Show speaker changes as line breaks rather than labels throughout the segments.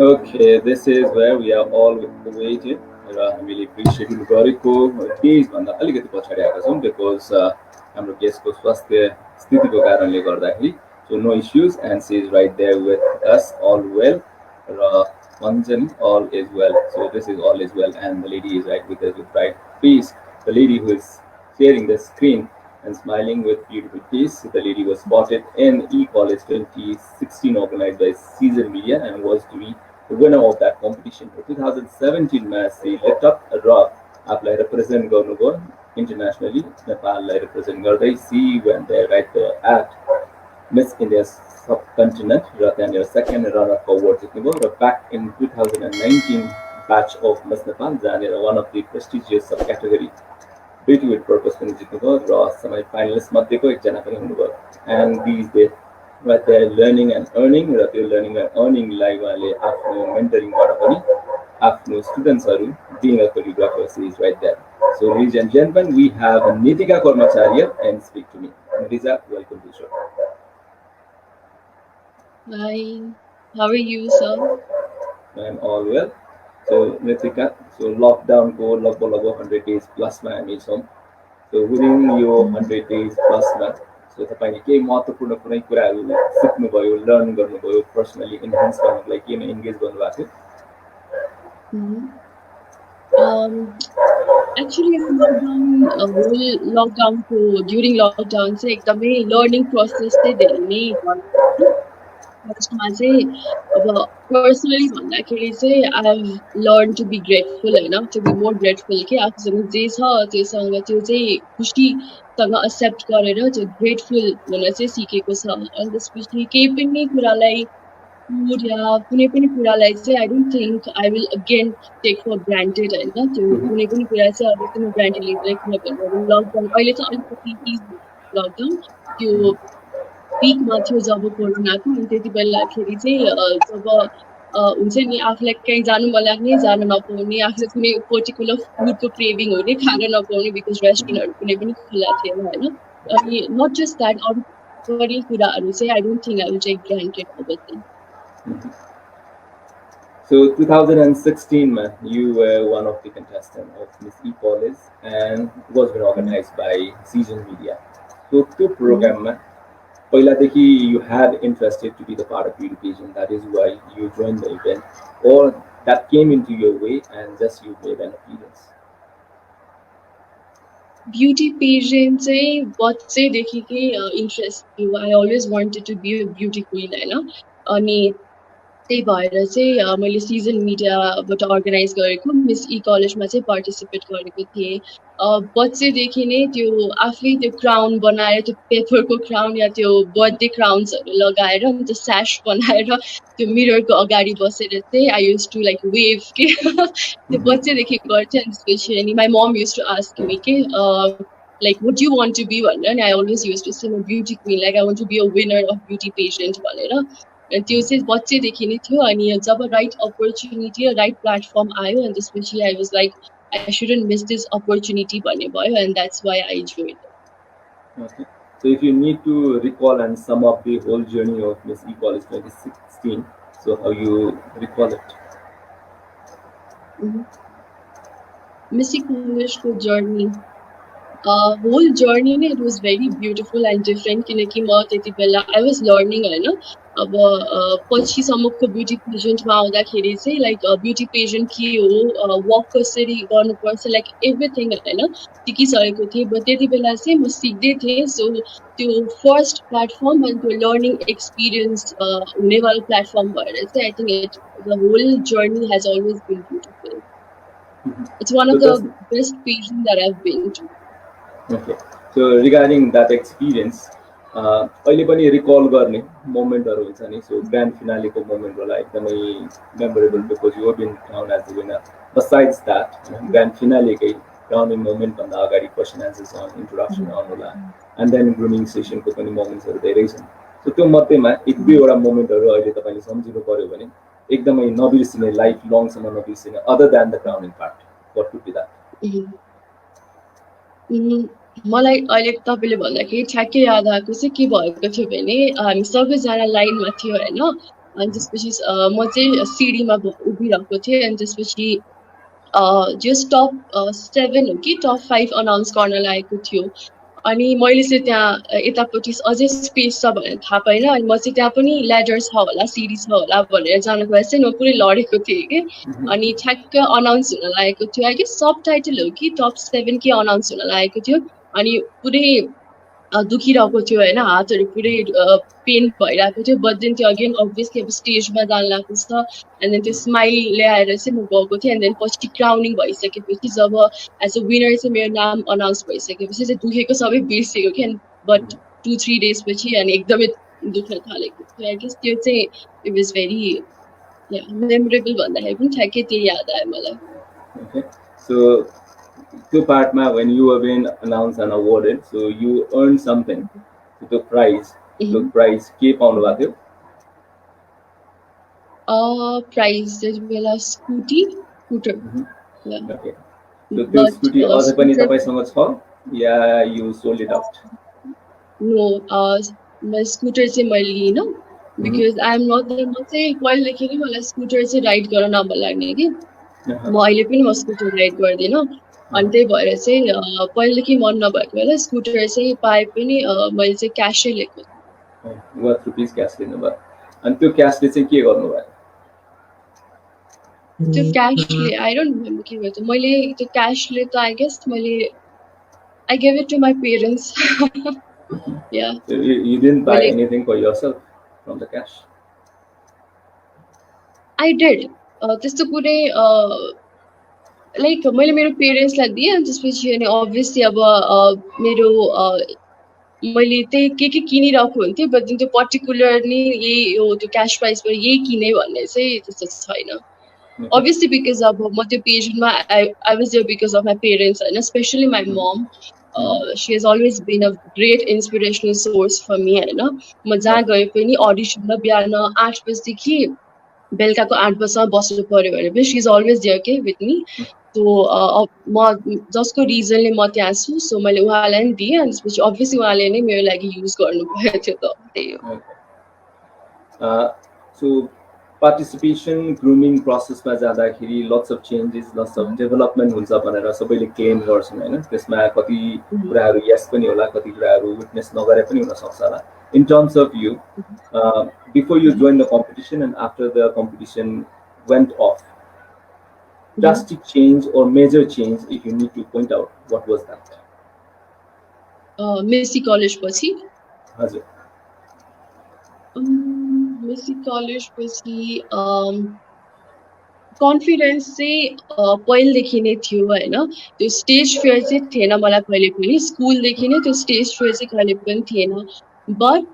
Okay, this is where we are all waiting र हामीले प्रिसेड्युल गरेको डेजभन्दा अलिकति पछाडि आएका छौँ बिकज हाम्रो गेस्टको स्वास्थ्य स्थितिको कारणले गर्दाखेरि so no issues and she is right there with us all well र भन्छ नि all is well so this is all is well and the lady is right with us with right peace the lady who is sharing the screen and smiling with beautiful face. The lady was spotted in E-College 2016 organized by Season Media and was to be the winner of that competition. In 2017 मा she lit up र आफूलाई represent गर्नुभयो internationally नेपाललाई represent गर्दै she went there right at Miss India subcontinent र त्यहाँनिर second runner-up award जित्नुभयो र back in 2019 batch of Miss Nepal जहाँनिर one of the prestigious subcategory Beauty with Purpose पनि जित्नुभयो र समय फाइनलिस्ट मध्येको एकजना पनि हुनुभयो and these day right there learning and earning र त्यो learning and earning लाई उहाँले आफ्नो मेन्टरिङबाट पनि आफ्नो स्टुडेन्ट्सहरू being a choreographer she is right there. So ladies and gentlemen, we have Nitika Karmacharya and speak to me. Nitika, welcome to the show.
Hi, how are you, sir?
I'm all well. So Nitika, so lockdown को लगभग 100 days plus मा हामी छौँ. So within यो 100 days plus मा so तपाईले केही महत्त्वपूर्ण कुनै कुराहरू सिक्नुभयो लर्न गर्नुभयो पर्सनली इन्हान्स गर्नको लागि केमा एन्गेज गर्नुभएको
थियो एक्चुअली लकडाउन को ड्युरिङ लकडाउन चाहिँ एकदमै लर्निङ प्रोसेस चाहिँ धेरै नै फर्स्टमा चाहिँ अब पर्सनली भन्दाखेरि चाहिँ I have learn to be grateful होइन टु बी मोर ग्रेटफुल कि आफूसँग जे छ त्योसँग त्यो चाहिँ खुसीसँग एक्सेप्ट गरेर त्यो ग्रेटफुल हुन चाहिँ सिकेको छ अनि त्यसपछि केही पनि कुरालाई फुड या कुनै पनि कुरालाई चाहिँ I don't think I will again take for granted होइन त्यो कुनै पनि कुरा चाहिँ अब त्यो म ग्रान्टेड लिँदैन किनभने लकडाउन अहिले चाहिँ अलिकति लकडाउन त्यो पिकमा थियो जब कोरोनाको अनि त्यति बेलाखेरि चाहिँ जब हुन्छ नि आफूलाई कहीँ जानु मन लाग्ने जान नपाउने आफूले कुनै पर्टिकुलर फुडको क्रेभिङ हुने खान नपाउने बिकज रेस्टुरेन्टहरू कुनै पनि खुल्ला थिएन होइन अनि नट जस्ट द्याट अरू बढी कुराहरू चाहिँ I don't think I will take granted अब चाहिँ
So 2016 ma, you were one of the contestants of Miss E-College and it was been organized by Season Media. So the program ma, पहिलादेखि you had interested to be the part of beauty pageant. That is why you joined the event, or that came into your way and just you made an appearance.
Beauty pageant चाहिँ बच्चैदेखिकै interest थियो. I always wanted to be a beauty queen होइन अनि त्यही भएर चाहिँ मैले season मिडियाबाट organise गरेको miss ई कलेजमा चाहिँ पार्टिसिपेट गरेको थिएँ बच्चैदेखि नै त्यो आफै त्यो क्राउन बनाएर त्यो पेपरको क्राउन या त्यो बर्थडे क्राउन्सहरू लगाएर अनि त्यो स्यास बनाएर त्यो मिररको अगाडि बसेर चाहिँ I use to like wave के त्यो बच्चैदेखि गर्थेँ अनि त्यसपछि अनि my mom use to ask me के like what do you want to be भनेर अनि I always used to say I'm a beauty queen like I want to be a winner of beauty pageant भनेर अनि त्यो चाहिँ बच्चैदेखि नै थियो अनि जब राइट अपर्च्युनिटी र राइट प्लेटफर्म आयो अनि त्यसपछि I was like I shouldn't miss this opportunity भन्ने भयो and that's why I joined
Okay. So if you need to recall and sum up the whole journey of Miss E-College 2016, so how you recall it?
Miss E-College को journey whole journey ne it was very beautiful and different किनकि म त्यति बेला I was learning होइन अब पछि सम्मको beauty पेजेन्टमा आउँदाखेरि चाहिँ लाइक ब्युटी पेजेन्ट के हो वक कसरी गर्नुपर्छ लाइक एभ्रिथिङ होइन सिकिसकेको थिएँ बट त्यति बेला चाहिँ म सिक्दै थिएँ सो त्यो फर्स्ट प्लेटफर्म अनि त्यो लर्निङ एक्सपिरियन्स हुनेवाला प्लेटफर्म भएर चाहिँ I think the whole journey has always been beautiful it's one of the best pageant that I have been to
Okay. So regarding that experience, अहिले पनि रिकल गर्ने मोमेन्टहरू हुन्छ नि सो ग्रान्ड फिनालेको मोमेन्ट होला एकदमै memorable because you been crown as the winner besides that grand फिनालेकै crowning मोमेन्टभन्दा अगाडि क्वेसन एन्सर्स इन्ट्रोडक्सन होला एन्ड देन ग्रुमिङ सेसनको पनि मोमेन्ट्सहरू धेरै छन् सो त्यो मध्येमा एक दुईवटा मोमेन्टहरू अहिले तपाईँले सम्झिनु पऱ्यो भने एकदमै नबिर्सिने लाइफ लङसम्म नबिर्सिने other than the crowning part what would be that
मलाई अहिले तपाईँले भन्दाखेरि ठ्याक्कै याद आएको चाहिँ के भएको थियो भने हामी सबैजना लाइनमा थियो होइन अनि त्यसपछि म चाहिँ सिडीमा उभिरहेको थिएँ अनि त्यसपछि जस्ट टप 7 हो कि टप 5 अनाउन्स गर्न लागेको थियो अनि मैले चाहिँ त्यहाँ यतापट्टि अझै स्पेस छ भनेर थाहा पाइनँ अनि म चाहिँ त्यहाँ पनि ल्याडर छ होला सिडी छ होला भनेर जानको लागि चाहिँ म पुरै लडेको थिएँ कि अनि ठ्याक्क अनाउन्स हुन लागेको थियो आई गेस सब टाइटल हो कि टप 7 के अनाउन्स हुन लागेको थियो अनि पुरै दुखिरहेको थियो होइन हातहरू पुरै पेन भइरहेको थियो बट देन त्यो अगेन अभियसली अब स्टेजमा जान लागेको छ एन्ड देन त्यो स्माइल ल्याएर चाहिँ म गएको थिएँ एन्ड देन पछि क्राउनिङ भइसकेपछि जब एज अ विनर चाहिँ मेरो नाम अनाउन्स भइसकेपछि चाहिँ दुखेको सबै बिर्सेको कि बट 2-3 डेज पछि अनि एकदमै दुख्न थालेको थियो आई गेस त्यो चाहिँ इट वाज भेरी मेमोरेबल भन्दाखेरि पनि ठ्याक्कै त्यो याद आयो मलाई
Okay, so त्यो पार्टमा when you were being announced and awarded, so you earned something, the prize, the prize के पाउनु भएको थियो?
प्राइज त्यति बेला स्कुटर
Okay, so त्यो स्कुटी अझै पनि तपाईसँग छ या you sold it out?
No scooter चाहिँ मैले लिइनँ बिकज आई एम नट म चाहिँ पहिलेदेखि नै मलाई स्कुटर चाहिँ राइड गर्न नमन लाग्ने कि म अहिले पनि म स्कुटर राइड गर्दिनँ अनि त्यही भएर चाहिँ पहिलेदेखि मन नभएको बेला स्कुटर चाहिँ पाए पनि मैले चाहिँ क्यासै लिएको
What rupees क्यास लिनुभयो अनि त्यो क्यासले चाहिँ के गर्नुभयो?
त्यो क्यासले आई डोन्ट रिमेम्बर के भयो मैले त्यो क्यासले त आई गेस मैले I gave it to my parents Yeah.
So you didn't buy anything for yourself from the cash?
I did. त्यस्तो कुनै लाइक मैले मेरो पेरेन्ट्सलाई दिएँ अनि त्यसपछि अनि अभियसली अब मेरो मैले त्यही के किनिरहेको हुन्थेँ बट त्यो पर्टिकुलरली यही हो त्यो क्यास प्राइजबाट यही किने भन्ने चाहिँ त्यस्तो छैन अभियसली बिकज अब म त्यो पेजेन्टमा I was there because of my parents होइन especially my mum she has always been a great inspirational source for me होइन म जहाँ गए पनि अडिसनमा बिहान 8 बजीदेखि बेलुकाको 8 बजीसम्म बस्नु पर्यो भने पनि सी इज अलवेज देयर के विथ मी सो म जसको रिजनले म त्यहाँ छु सो मैले उहाँलाई नि दिएँ अनि त्यसपछि अभियसली उहाँले नै मेरो लागि युज गर्नुभएको थियो त त्यही
हो सो पार्टिसिपेसन ग्रुमिङ प्रोसेसमा जाँदाखेरि lots of changes lots of development हुन्छ भनेर सबैले क्लेम गर्छन् होइन त्यसमा कति कुराहरू यस पनि होला कति कुराहरू विटनेस नगरे पनि हुनसक्छ होला in terms of you before you join the competition and after the competition went of drastic change or major change if you need to point out what was that?
मेसी कलेज पछि
हजुर
Messi college पछि confidence चाहिँ पहिलेदेखि नै थियो होइन त्यो स्टेज फेयर चाहिँ थिएन मलाई कहिले पनि स्कुलदेखि नै त्यो स्टेज फेयर चाहिँ कहिले पनि थिएन बट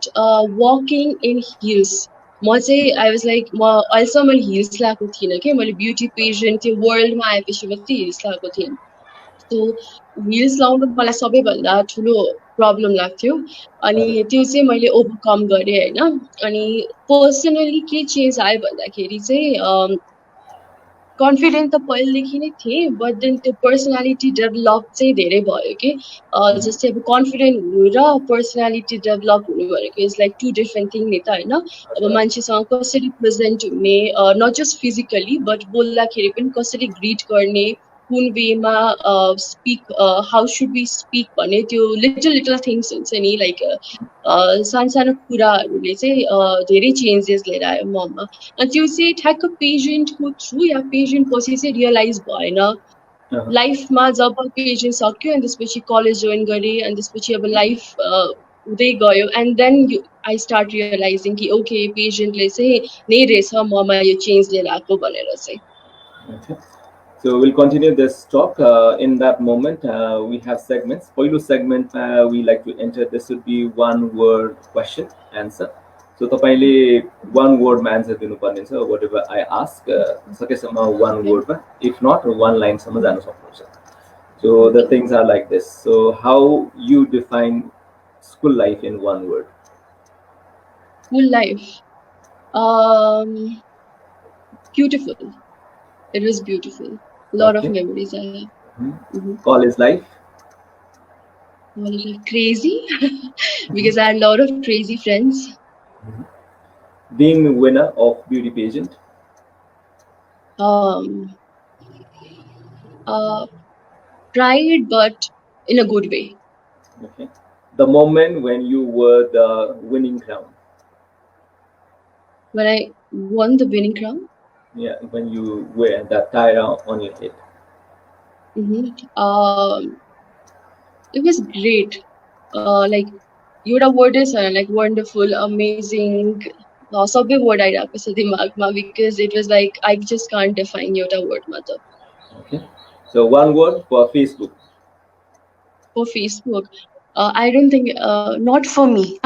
वकिङ इन हिल्स म चाहिँ आई वाज लाइक म अहिलेसम्म मैले हिल्स लगाएको थिइनँ कि मैले ब्युटी पेजेन्ट त्यो वर्ल्डमा आएपछि मात्रै हिल्स लगाएको थिएँ सो हिल्स लाउनु मलाई सबैभन्दा ठुलो प्रब्लम लाग्थ्यो अनि त्यो चाहिँ मैले ओभरकम गरेँ होइन अनि पर्सनली के चेन्ज आयो भन्दाखेरि चाहिँ कन्फिडेन्ट त पहिलेदेखि नै थिएँ बट देन त्यो पर्सनालिटी डेभलप चाहिँ धेरै भयो कि जस्तै अब कन्फिडेन्ट हुनु र पर्सनालिटी डेभलप हुनु भनेको is like to different thing नि त होइन अब मान्छेसँग कसरी प्रेजेन्ट हुने नट जस्ट फिजिकली बट बोल्दाखेरि पनि कसरी ग्रिट गर्ने कुन वेमा speak how should be speak भन्ने त्यो लिटल थिङ्स हुन्छ नि लाइक सानो सानो कुराहरूले चाहिँ धेरै चेन्जेस लिएर आयो ममा अनि त्यो चाहिँ ठ्याक्क पेजेन्टको थ्रु या पेजेन्ट पछि चाहिँ रियलाइज भएन लाइफमा जब पेजेन्ट सक्यो अनि त्यसपछि कलेज जोइन गरेँ अनि त्यसपछि अब लाइफ हुँदै गयो and then I start realizing कि ओके पेजेन्टले चाहिँ नै रहेछ ममा यो चेन्ज लिएर आएको भनेर चाहिँ
So we'll continue this talk. In that moment, we have segments. पहिलो segment we like to enter. This would be one word question answer. So तपाईले one word मा answer दिनुपर्ने छ. Whatever I ask, सकेसम्म one word मा. If not, one line सम्म जान सक्नुहुन्छ. So the things are like this. So how you define school life in one word?
School life, beautiful. It was beautiful. A lot of memories I have.
College life?
Crazy, because I had a lot of crazy friends.
Being the winner of beauty pageant.
Um, uh, Pride, but in a good way.
Okay. The moment when you were the winning crown.
When I won the winning crown,
Yeah, when you wear that tiara on your head.
um, it was great. Like एउटा वर्डै छैन like wonderful, amazing. सबै word आइरहेको छ दिमागमा because it was like I just can't define एउटा wordमा त.
Okay. So one word for Facebook.
For Facebook, I don't think not for me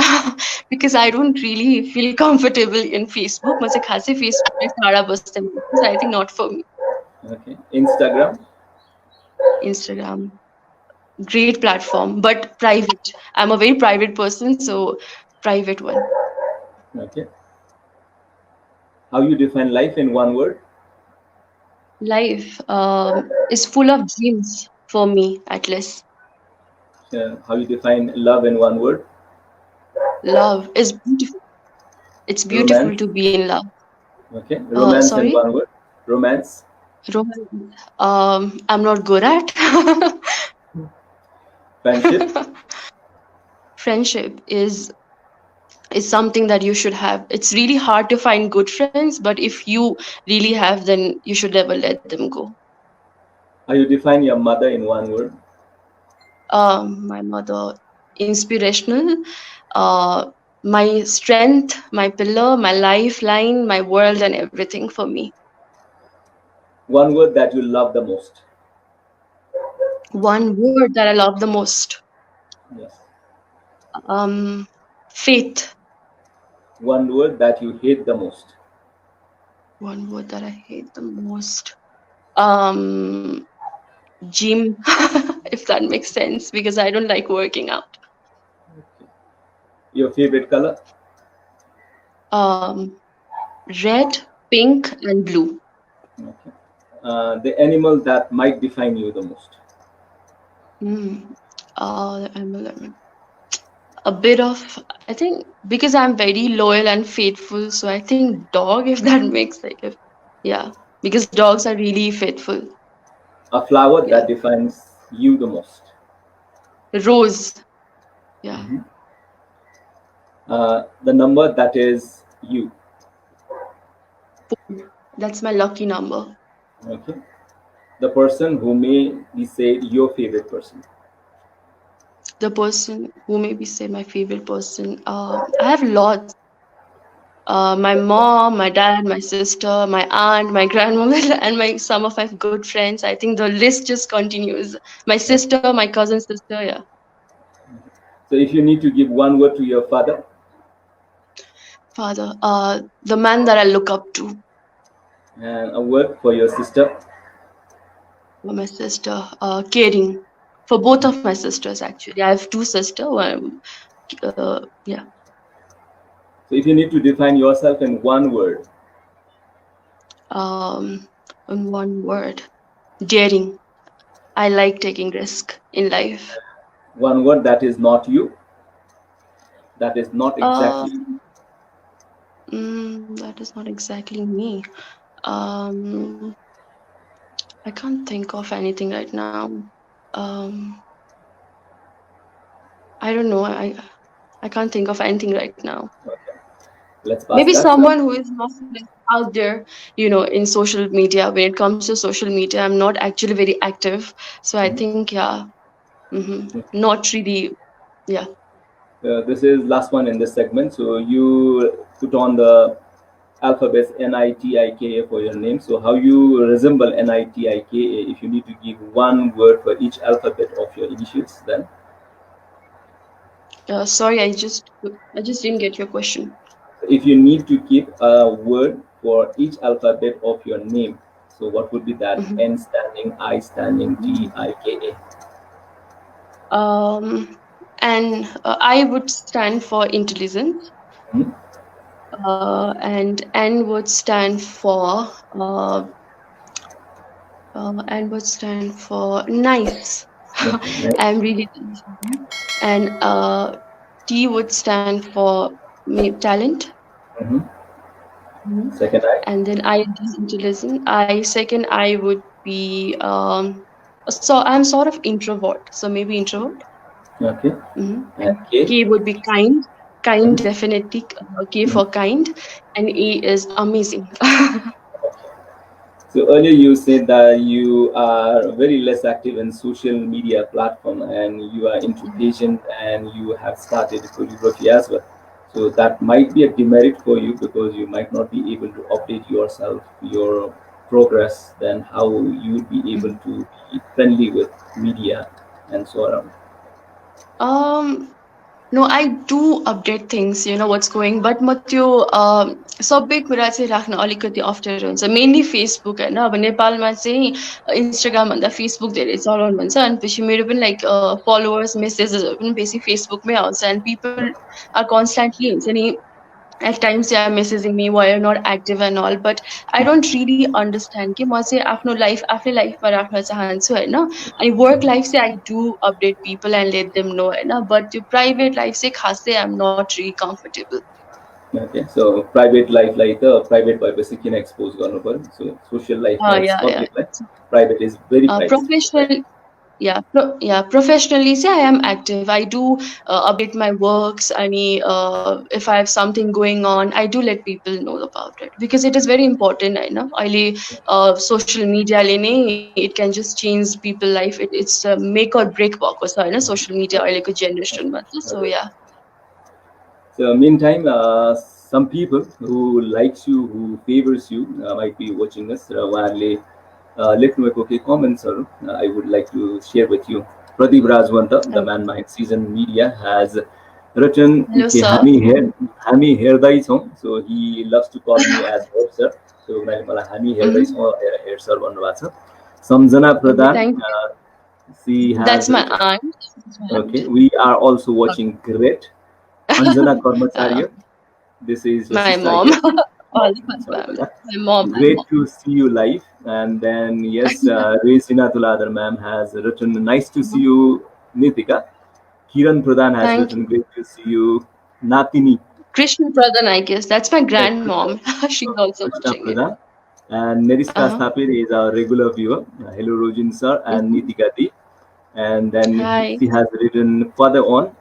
because I don't really feel comfortable in Facebook. म चाहिँ खासै फेसबुकमै टाढा बस्दैन. So I think not for me.
Okay. Instagram.
Instagram, great platform, but private. I'm a very private person, so private one.
Okay. How you define life in one word?
Life is full of dreams for me, at least.
How you define love in one word?
Love is beautiful. It's beautiful
Romance.
to be in love.
Okay. Romance in
Sorry?
one word. Romance.
Romance. I'm not good at.
Friendship.
Friendship is something that you should have. It's really hard to find good friends, but if you really have, then you should never let them go.
How you define your mother in one word?
My mother, inspirational, my strength, my pillar, my lifeline, my world, and everything for me.
One word that you love the most.
One word that I love the most.
Yes.
Faith.
One word that you hate the most.
One word that I hate the most. Gym, if that makes sense, because I don't like working out.
Okay. Your favorite color?
Red, pink, and blue.
Okay. The animal that might define you the most.
The animal. A bit of, I think, because I'm very loyal and faithful, so I think dog, if that makes like, yeah, because dogs are really faithful.
A flower
Yeah.
that defines you the most.
Rose. Yeah.
The number that is you.
4. That's my lucky number.
Okay. The person who may be said your favorite person.
The person who maybe say my favorite person. I have lots. My mom, my dad, my sister, my aunt, my grandmother, and some of my good friends. I think the list just continues. My sister, my cousin sister, yeah.
So if you need to give one word to your father.
Father, the man that I look up to.
And a word for your sister.
For my sister, caring. For both of my sisters, actually. I have 2 sisters. Yeah.
So if you need to define yourself in one word.
In one word, daring. I like taking risk in life.
One word that is not you. That is not exactly.
That is not exactly me. I can't think of anything right now. I don't know. I can't think of anything right now.
Okay. Let's pass
Maybe
that.
someone who is not out there, in social media. When it comes to social media, I'm not actually very active. So I think, yeah, not really, yeah.
This is last one in this segment. So you put on the alphabets NITIKA for your name. So how you resemble NITIKA? If you need to give one word for each alphabet of your initials, then.
Sorry, I just didn't get your question.
If you need to keep a word for each alphabet of your name, so what would be that? N standing, I standing, TIKA.
And I would stand for intelligence. And N would stand for nice. I'm really and T would stand for talent.
Second eye?
And then I to listen. Second I would be so I'm sort of introvert, so maybe introvert.
Okay.
hmm
And K?
K would be kind. Kind, definitely. K for kind, and A is amazing.
So earlier you said that you are very less active in social media platform and you are into patient and you have started choreography as well. So that might be a demerit for you because you might not be able to update yourself, your progress, then how you would be able to be friendly with media and so on.
um No, I do update things, what's going, but म त्यो सबै कुरा चाहिँ राख्न अलिकति अप्ठ्यारो हुन्छ, mainly Facebook होइन। अब नेपालमा चाहिँ इन्स्टाग्राम भन्दा फेसबुक धेरै चलन भन्छ, अनि पछि मेरो पनि लाइक फलोवर्स मेसेजेसहरू पनि बेसी फेसबुकमै आउँछ, एन्ड पिपल आर कन्सटेन्टली हुन्छ नि, at times they are messaging me why you're not active and all, but I don't really understand कि म चाहिँ आफ्नो लाइफ आफ्नै लाइफमा राख्न चाहन्छु होइन। अनि वर्क लाइफ चाहिँ I do update people and let them know होइन, बट त्यो प्राइभेट लाइफ चाहिँ खासै I am not really comfortable.
Okay, so private life like the private privacy can expose गर्नु पर्यो. So social life is
yeah
public life, private is very private.
Professional professionally say I am active. I do update my works. If I have something going on, I do let people know about it because it is very important. I know. Social media it can just change people's life. It's make or break भएको छ होइन social media अहिलेको जेनेरेसनमा चाहिँ, so yeah.
So meantime, some people who likes you, who favors you, might be watching us. उहाँहरूले लेख्नुभएको केही कमेन्ट्सहरू I would like to share with you. Pradeep Rajwanta, the man behind Season Media, has written
Hello,
कि
sir.
हामी हेर्दैछौँ. So he loves to call me as head sir. So मलाई हामी हेर्दैछौँ head sir भन्नुभएको छ. Samjana Pradhan,
Thank you.
she has.
That's my aunt.
Okay, we are also watching. Great. Anjana Karmacharya, this is your
My
sister,
mom.
I guess.
All
Mom,
my
sorry for
family.
that.
My mom.
Great to see you live. And then, yes, Resina Tuladar ma'am has written, nice to see you, Nitika. Kiran Pradhan has
Thank
written, great to see you, Natini.
Krishna Pradhan, I guess. That's my grandmom. She's also
Krishna
watching it.
Pradhan. And Neriska
Uh-huh.
Thapir is our regular viewer. Hello, Rojin sir and Nitika Di. And then
Hi.
she has written further on,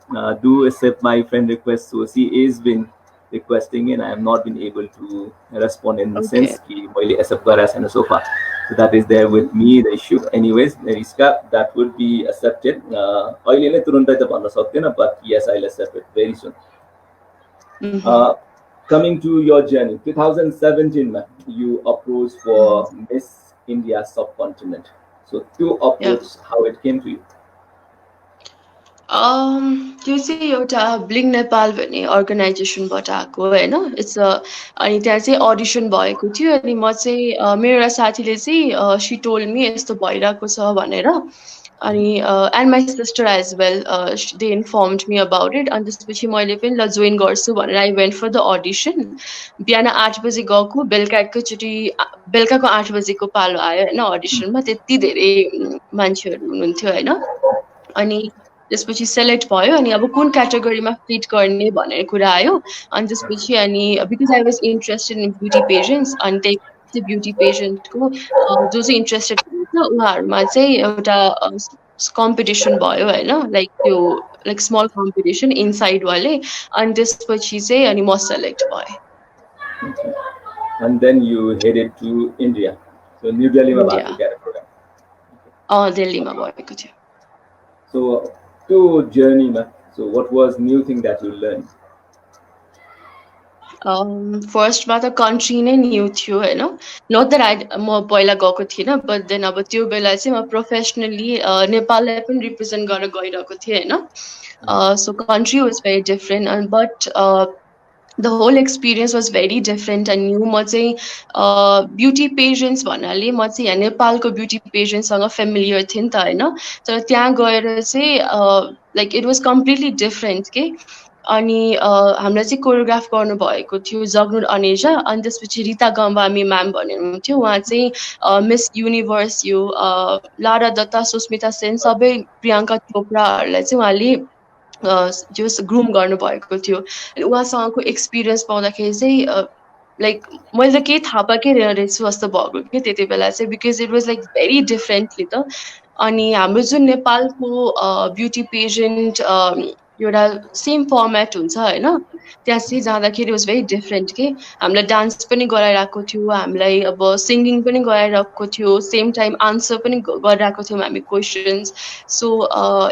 do accept my friend request. So she is been requesting and I have not been able to respond in the sense कि मैले accept गरेको छैन so far. So that is there with me, the issue. Anyways, Neriska, that would be accepted. अहिले नै तुरुन्तै त भन्न सक्दैन, but yes, I'll accept it very soon. Coming to your journey, 2017, you approached for Miss India subcontinent. So to approach, how it came to you?
त्यो चाहिँ एउटा bling Nepal भन्ने अर्गनाइजेसनबाट आएको होइन। इट्स अनि त्यहाँ चाहिँ अडिसन भएको थियो, अनि म चाहिँ मेरो एउटा साथीले चाहिँ सी टोल्ड मी यस्तो भइरहेको छ भनेर, अनि and my sister as well they informed me about it. अनि त्यसपछि मैले पनि ल जोइन गर्छु भनेर I went for the audition. बिहान 8 बजी गएको, बेलुकाको 8 बजीको पालो आयो होइन अडिसनमा। त्यति धेरै मान्छेहरू हुनुहुन्थ्यो होइन। अनि त्यसपछि सेलेक्ट भयो, अनि अब कुन क्याटेगोरीमा फिट गर्ने भन्ने कुरा आयो। अनि त्यसपछि अनि because I was interested in beauty pageants, अनि त्यही ब्युटी पेजेन्टको जो चाहिँ इन्ट्रेस्टेड हुनुहुन्छ उहाँहरूमा चाहिँ एउटा कम्पिटिसन भयो होइन, लाइक त्यो लाइक स्मल कम्पिटिसन इनसाइड वाले। अनि त्यसपछि चाहिँ अनि म सेलेक्ट भएँ।
And then you headed to India. So New Delhi मा भएको क्यारेक्टर
दिल्लीमा भएको थियो।
So to journey मा, so what was new thing that you learned?
फर्स्टमा त कन्ट्री नै न्यू थियो होइन। नट द्याट म पहिला गएको थिइनँ, बट देन अब त्यो बेला चाहिँ म प्रोफेसनली नेपाललाई पनि रिप्रेजेन्ट गरेर गइरहेको थिएँ होइन। So country was very different, but the whole experience was very different and new. म चाहिँ ब्युटी पेजेन्ट्स भन्नाले म चाहिँ यहाँ नेपालको ब्युटी पेजेन्टसँग फेमिलियर थिएँ नि त होइन। तर त्यहाँ गएर चाहिँ like it was completely different के। अनि हामीलाई चाहिँ कोरियोग्राफ गर्नुभएको थियो जगनुर अनेजा, अनि त्यसपछि रिता गम्बामी म्याम भन्ने हुनुहुन्थ्यो। उहाँ चाहिँ मिस युनिभर्स यो लारा दत्ता, सुस्मिता सेन, सबै प्रियङ्का चोपडाहरूलाई चाहिँ उहाँले जो ग्रुम गर्नुभएको थियो। उहाँसँगको एक्सपिरियन्स पाउँदाखेरि चाहिँ लाइक मैले त केही थाहा पाएकै रहेछु जस्तो भएको कि त्यति बेला चाहिँ, because it was like very differently त। अनि हाम्रो जुन नेपालको ब्युटी पेजेन्ट एउटा सेम फर्मेट हुन्छ होइन, त्यहाँ चाहिँ जाँदाखेरि वाज भेरी डिफरेन्ट के। हामीलाई डान्स पनि गराइरहेको थियो, हामीलाई अब सिङ्गिङ पनि गराइरहेको थियो, सेम टाइम आन्सर पनि गरिरहेको थियौँ हामी questions. So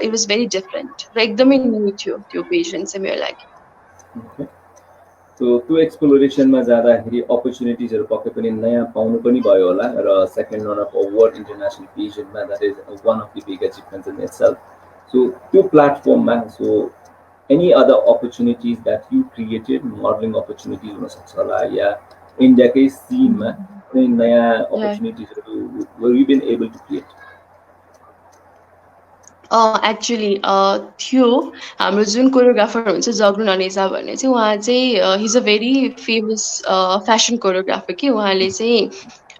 it was very different र एकदमै न्यू थियो त्यो पेजेन्ट चाहिँ मेरो लागि।
Okay. सो त्यो एक्सप्लोरेसनमा जाँदाखेरि अपर्च्युनिटिजहरू पक्कै पनि नयाँ पाउनु पनि भयो होला, र second runner-up world international पेजेन्टमा that is one of the big achievements in itself. So त्यो प्लेटफर्ममा so any other opportunities that you created, modelling opportunities हुनसक्छ होला, या इन्डियाकै सिनमा कुनै नयाँ अपर्च्युनिटिजहरू were you been able to create?
Actually थियो। हाम्रो जुन कोरियोग्राफर हुन्छ जगरुन अनेजा भन्ने चाहिँ, उहाँ चाहिँ he's a very famous fashion choreographer कि। उहाँले चाहिँ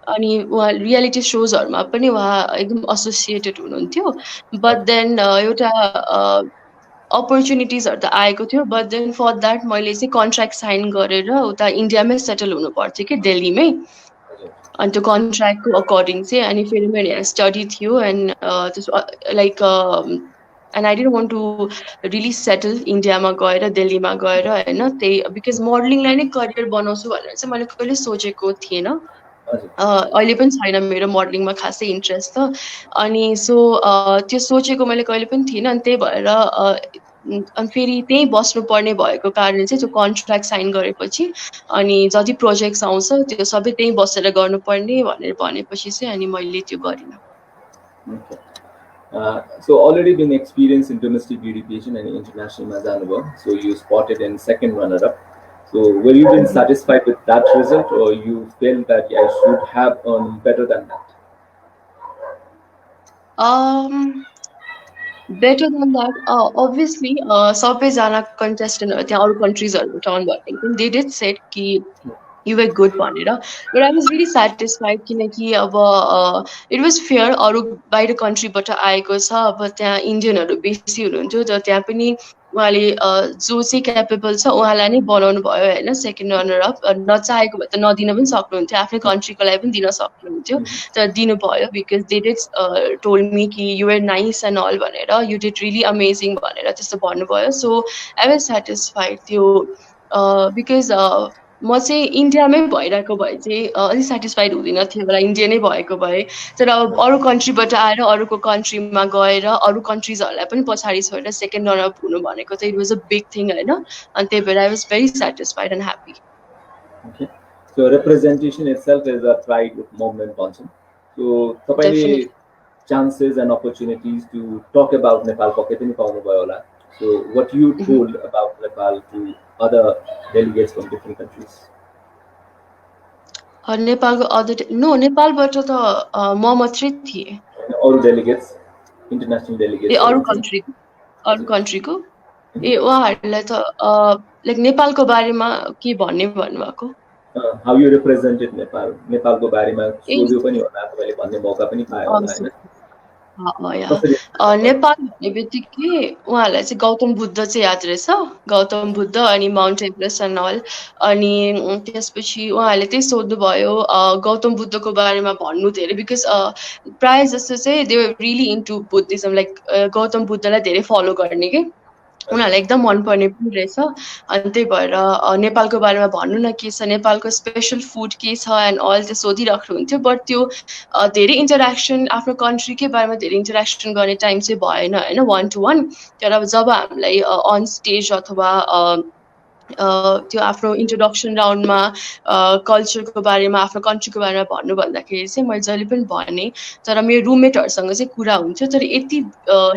अनि उहाँ रियालिटी सोजहरूमा पनि उहाँ एकदम एसोसिएटेड हुनुहुन्थ्यो। बट देन एउटा अपर्च्युनिटिजहरू त आएको थियो, बट देन फर द्याट मैले चाहिँ कन्ट्र्याक्ट साइन गरेर उता इन्डियामै सेटल हुनु पर्थ्यो कि, दिल्लीमै। अनि त्यो कन्ट्र्याक्टको अकर्डिङ चाहिँ अनि फेरि मेरो यहाँ स्टडी थियो, and like and I didn't want to really settle इन्डियामा गएर, दिल्लीमा गएर होइन। त्यही बिकज मोडलिङलाई नै करियर बनाउँछु भनेर चाहिँ मैले कहिले सोचेको थिएन। अहिले पनि छैन मेरो मोडलिङमा खासै इन्ट्रेस्ट त। अनि सो त्यो सोचेको मैले कहिले पनि थिइनँ। अनि त्यही भएर अनि फेरि त्यहीँ बस्नुपर्ने भएको कारणले चाहिँ त्यो कन्ट्र्याक्ट साइन गरेपछि अनि जति प्रोजेक्ट्स आउँछ त्यो सबै त्यहीँ बसेर गर्नुपर्ने भनेर भनेपछि चाहिँ अनि मैले त्यो गरिनँ।
So already been experienced in domestic beauty pageant and international Mazanova. So you spotted in second runner-up. So were you been satisfied with that result, or you felt that I should have earned better than that?
Better than that, obviously, सबैजना कन्टेस्टेन्टहरू त्यहाँ अरू कन्ट्रिजहरू turn भनेको they did shed कि you were good भनेर। But I was really satisfied, किनकि अब it was fair. अरू बाहिर कन्ट्रीबाट आएको छ, अब त्यहाँ इन्डियनहरू बेसी हुनुहुन्थ्यो, तर त्यहाँ पनि उहाँले जो चाहिँ क्यापेबल छ उहाँलाई नै बनाउनु भयो होइन, सेकेन्ड रनर अप। नचाहेको भए त नदिन पनि सक्नुहुन्थ्यो, आफ्नै कन्ट्रीको लागि पनि दिन सक्नुहुन्थ्यो, तर दिनुभयो because they did told me कि you were nice and all भनेर, यु डिड रियली अमेजिङ भनेर त्यस्तो भन्नुभयो। सो आई वाज सेटिस्फाइड त्यो, बिकज म चाहिँ इन्डियामै भइरहेको भए चाहिँ अलिक सेटिस्फाइड हुँदिनँ थियो होला, इन्डिया नै भएको भए। तर अब अरू कन्ट्रीबाट आएर अरूको कन्ट्रीमा गएर अरू कन्ट्रिजहरूलाई पनि पछाडि छोडेर सेकेन्ड रनर अप हुनु भनेको चाहिँ it was a big thing होइन। अनि त्यही भएर I was very satisfied and happy.
Okay. So representation itself is a pride movement function. So तपाईँले chances and opportunities to talk about Nepal पक्कै पनि पाउनु भयो होला. So what you told about Nepal to other delegates from different countries?
नेपालको other नेपालबाट त म मात्रै थिएँ।
अरू डेलिगेट्स, इन्टरनेसनल डेलिगेट्स,
अरू कन्ट्रीको उहाँहरूलाई त लाइक नेपालको बारेमा के भन्ने भन्नुभएको?
How you represented Nepal, नेपालको बारेमा सोध्यो पनि होला, तपाईँले भन्ने मौका पनि पायो होला हैन?
नेपाल भन्ने बित्तिकै उहाँहरूलाई चाहिँ गौतम बुद्ध चाहिँ याद रहेछ, गौतम बुद्ध अनि माउन्ट एभरेस्ट एन्ड अल। अनि त्यसपछि उहाँहरूले त्यही सोध्नुभयो गौतम बुद्धको बारेमा भन्नु धेरै, बिकज प्रायः जस्तो चाहिँ they were really into Buddhism, like Gautam बुद्धलाई धेरै फलो गर्ने कि, उनीहरूलाई एकदम मनपर्ने पनि रहेछ। अनि त्यही भएर नेपालको बारेमा भन्नु न के छ, नेपालको स्पेसल फुड के छ एन्ड अल त्यो सोधिराख्नुहुन्थ्यो। बट त्यो धेरै इन्टरेक्सन, आफ्नो कन्ट्रीकै बारेमा धेरै इन्टरेक्सन गर्ने टाइम चाहिँ भएन होइन, वान टु वान। तर अब जब हामीलाई अन स्टेज अथवा त्यो आफ्नो इन्ट्रोडक्सन राउन्डमा कल्चरको बारेमा, आफ्नो कन्ट्रीको बारेमा भन्नु भन्दाखेरि चाहिँ मैले जहिले पनि भने, तर मेरो रुममेटहरूसँग चाहिँ कुरा हुन्थ्यो, तर यति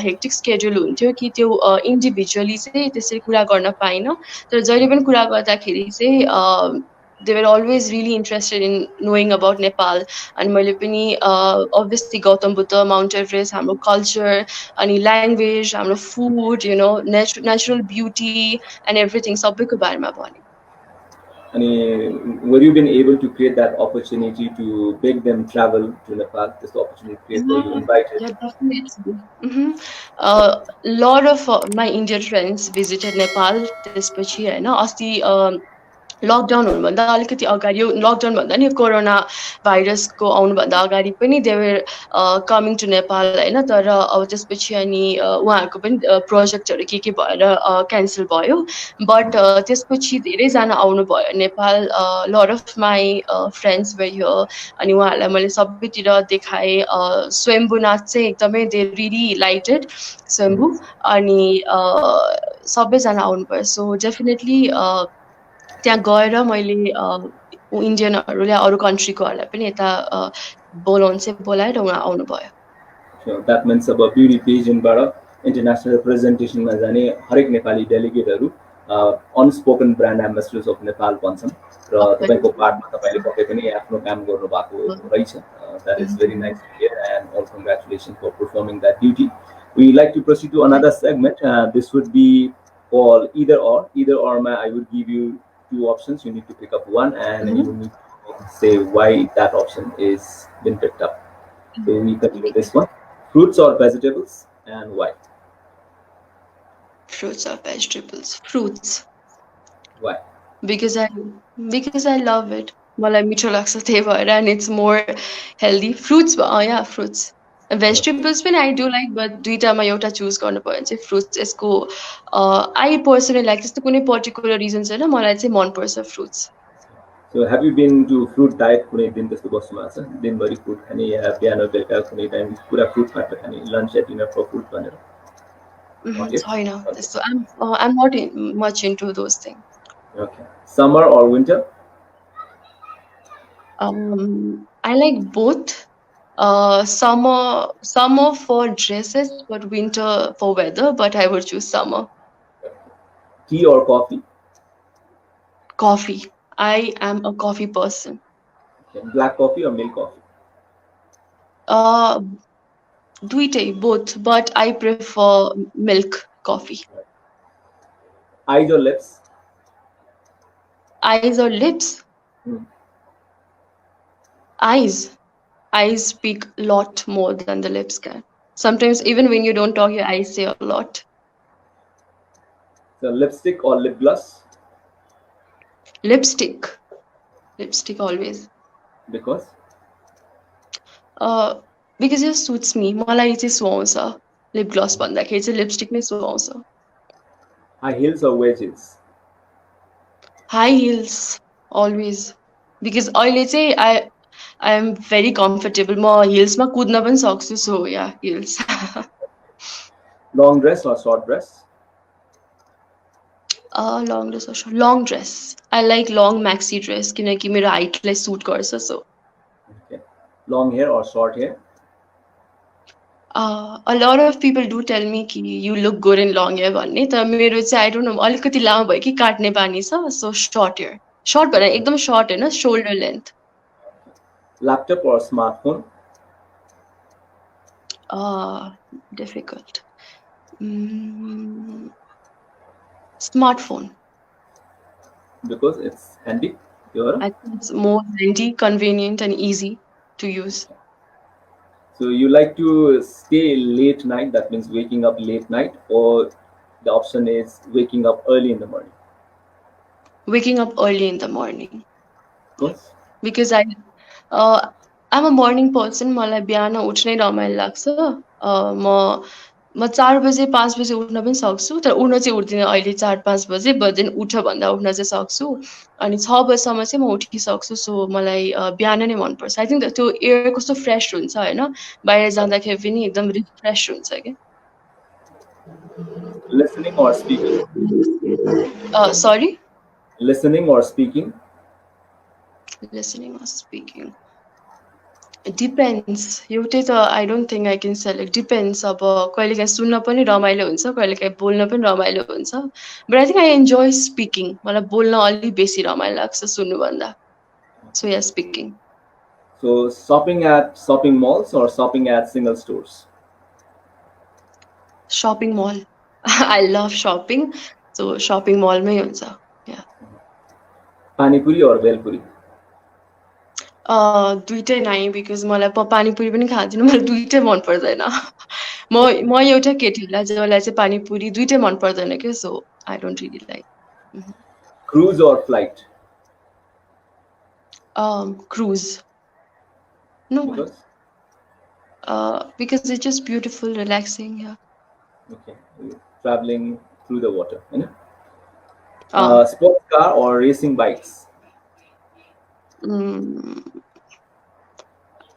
हेक्टिक स्केड्युल हुन्थ्यो कि त्यो इन्डिभिजुअली चाहिँ त्यसरी कुरा गर्न पाइनँ। तर जहिले पनि कुरा गर्दाखेरि चाहिँ they were always really interested in knowing about Nepal. And मैले पनि obviously Gautam Buddha, Mount Everest, हाम्रो कल्चर अनि ल्याङ्ग्वेज, हाम्रो food, you know, natural beauty and everything सबैको बारेमा भने।
अनि were you been able to create that opportunity to make them travel to Nepal? This opportunity create were you invited?
Yeah, definitely. Lot of my Indian friends visited Nepal त्यसपछि होइन। अस्ति lockdown हुनुभन्दा अलिकति अगाडि यो लकडाउन भन्दा नि corona भाइरसको आउनुभन्दा अगाडि पनि they were coming to Nepal होइन तर अब त्यसपछि अनि उहाँहरूको पनि प्रोजेक्टहरू के भएर क्यान्सल भयो बट त्यसपछि धेरैजना आउनुभयो Nepal lot of my friends were here अनि उहाँहरूलाई मैले सबैतिर देखाएँ स्वयम्भूनाथ चाहिँ एकदमै दे रियली लाइटेड स्वयम्भू अनि सबैजना आउनुभयो सो डेफिनेटली त्यहाँ गएर मैले इन्डियनहरूले अरू कन्ट्रीकोहरूलाई पनि यता बोलाएर उहाँ आउनुभयो
द्याट मिन्स अब ब्युटी पेजेन्टबाट इन्टरनेसनल प्रेजेन्टेसनमा जाने हरेक नेपाली डेलिगेटहरू unspoken brand ambassadors of Nepal भन्छन् र तपाईँको पार्टमा तपाईँले पक्कै पनि आफ्नो काम गर्नुभएको रहेछ that is very nice to hear and all congratulation for performing that duty we like to proceed to another segment this would be call either or ma I would give you two options. You need to pick up one and you need to say why that option is been picked up. So we continue this one. Fruits or vegetables and why?
Fruits or vegetables? Fruits.
Why?
Because I love it. मलाई मिठो लाग्छ त्यही भएर and it's more healthy. Fruits, yeah, fruits. Vegetables पनि I do like, but दुईटामा एउटा choose गर्नु पर्यो भने चाहिँ फ्रुट्स यसको I personally like त्यस्तो कुनै पर्टिकुलर रिजन छैन मलाई चाहिँ मनपर्छ fruits
So have you been to fruit diet कुनै दिन त्यस्तो बस्नु भएको छ दिनभरि फ्रुट खाने या बिहान बेलुका कुनै टाइम पुरा फ्रुट मात्र खाने लन्च या डिनर फर फ्रुट भनेर
छैन त्यस्तो I'm not much into those things.
Okay. Summer or winter?
I like both. Summer for dresses, but winter for weather. But I would choose summer.
Tea or coffee?
Coffee. I am a coffee person.
Okay. Black coffee or milk coffee?
Duite, both, but I prefer milk coffee.
Eyes or lips?
Eyes or lips? Eyes speak a lot more than the lips can. Sometimes even when you don't talk, your eyes say a lot.
So lipstick or lip gloss?
Lipstick always.
Because?
Because it suits me. मलाई चाहिँ सुहाउँछ lip gloss भन्दाखेरि चाहिँ lipstick नै सुहाउँछ.
High heels or wedges?
High heels always. Because अहिले चाहिँ I am very comfortable. म heels मा कुद्न पनि सक्छु so yeah, heels.
Long dress or short dress?
Long dress or short? Long dress. I like long maxi dress किनकि मेरो height लाई suit गर्छ so.
Okay. Long hair or short hair?
A lot of people do tell me कि you look good in long hair भन्ने तर मेरो चाहिँ I don't know अलिकति लामो भयो कि काट्ने बानी छ so short hair. Short भनेर एकदम short हैन shoulder length.
Laptop or smartphone?
Difficult. Smartphone.
Because it's handy.
I think it's more handy, convenient, and easy to use.
So you like to stay late night, that means waking up late night, or the option is waking up early in the morning?
Waking up early in the morning.
Yes.
Because I'm a morning person. मलाई बिहान उठ्नै रमाइलो लाग्छ म 4 बजे 5 बजे उठ्न पनि सक्छु तर उठ्न चाहिँ उठ्दिनँ अहिले 4-5 बजे but then उठ भन्दा उठ्न चाहिँ सक्छु अनि 6 बजेसम्म चाहिँ म उठिसक्छु सो मलाई बिहान नै मन पर्छ आई थिंक त्यो एयर कस्तो फ्रेश हुन्छ हैन बाहिर जाँदाखेरि पनि एकदम रिफ्रेश हुन्छ के
Listening or speaking?
Sorry?
Listening or speaking?
Listening or speaking? It depends. एउटै त I don't think I can select. Depends. अब कहिलेकाहीँ सुन्न पनि रमाइलो हुन्छ कहिलेकाहीँ बोल्न पनि रमाइलो हुन्छ but I think I enjoy speaking. मलाई बोल्न अलि बेसी रमाइलो लाग्छ सुन्नु भन्दा. So yeah, speaking.
So shopping at shopping malls or shopping at single stores?
Shopping mall. I love shopping. So shopping mall मै हुन्छ. Yeah.
Panipuri or Belpuri?
दुईटै नै because मलाई पानीपुरी पनि खान्दिनँ मलाई दुईटै मन पर्दैन म एउटा केटी होला जसलाई चाहिँ पानीपुरी दुईटै मन पर्दैन के so I don't really like.
Cruise or flight?
Cruise. No,
Because
because it's just beautiful, relaxing. Yeah.
okay, traveling through the water, you know.
Uh,
Sports car or racing bikes?
mm,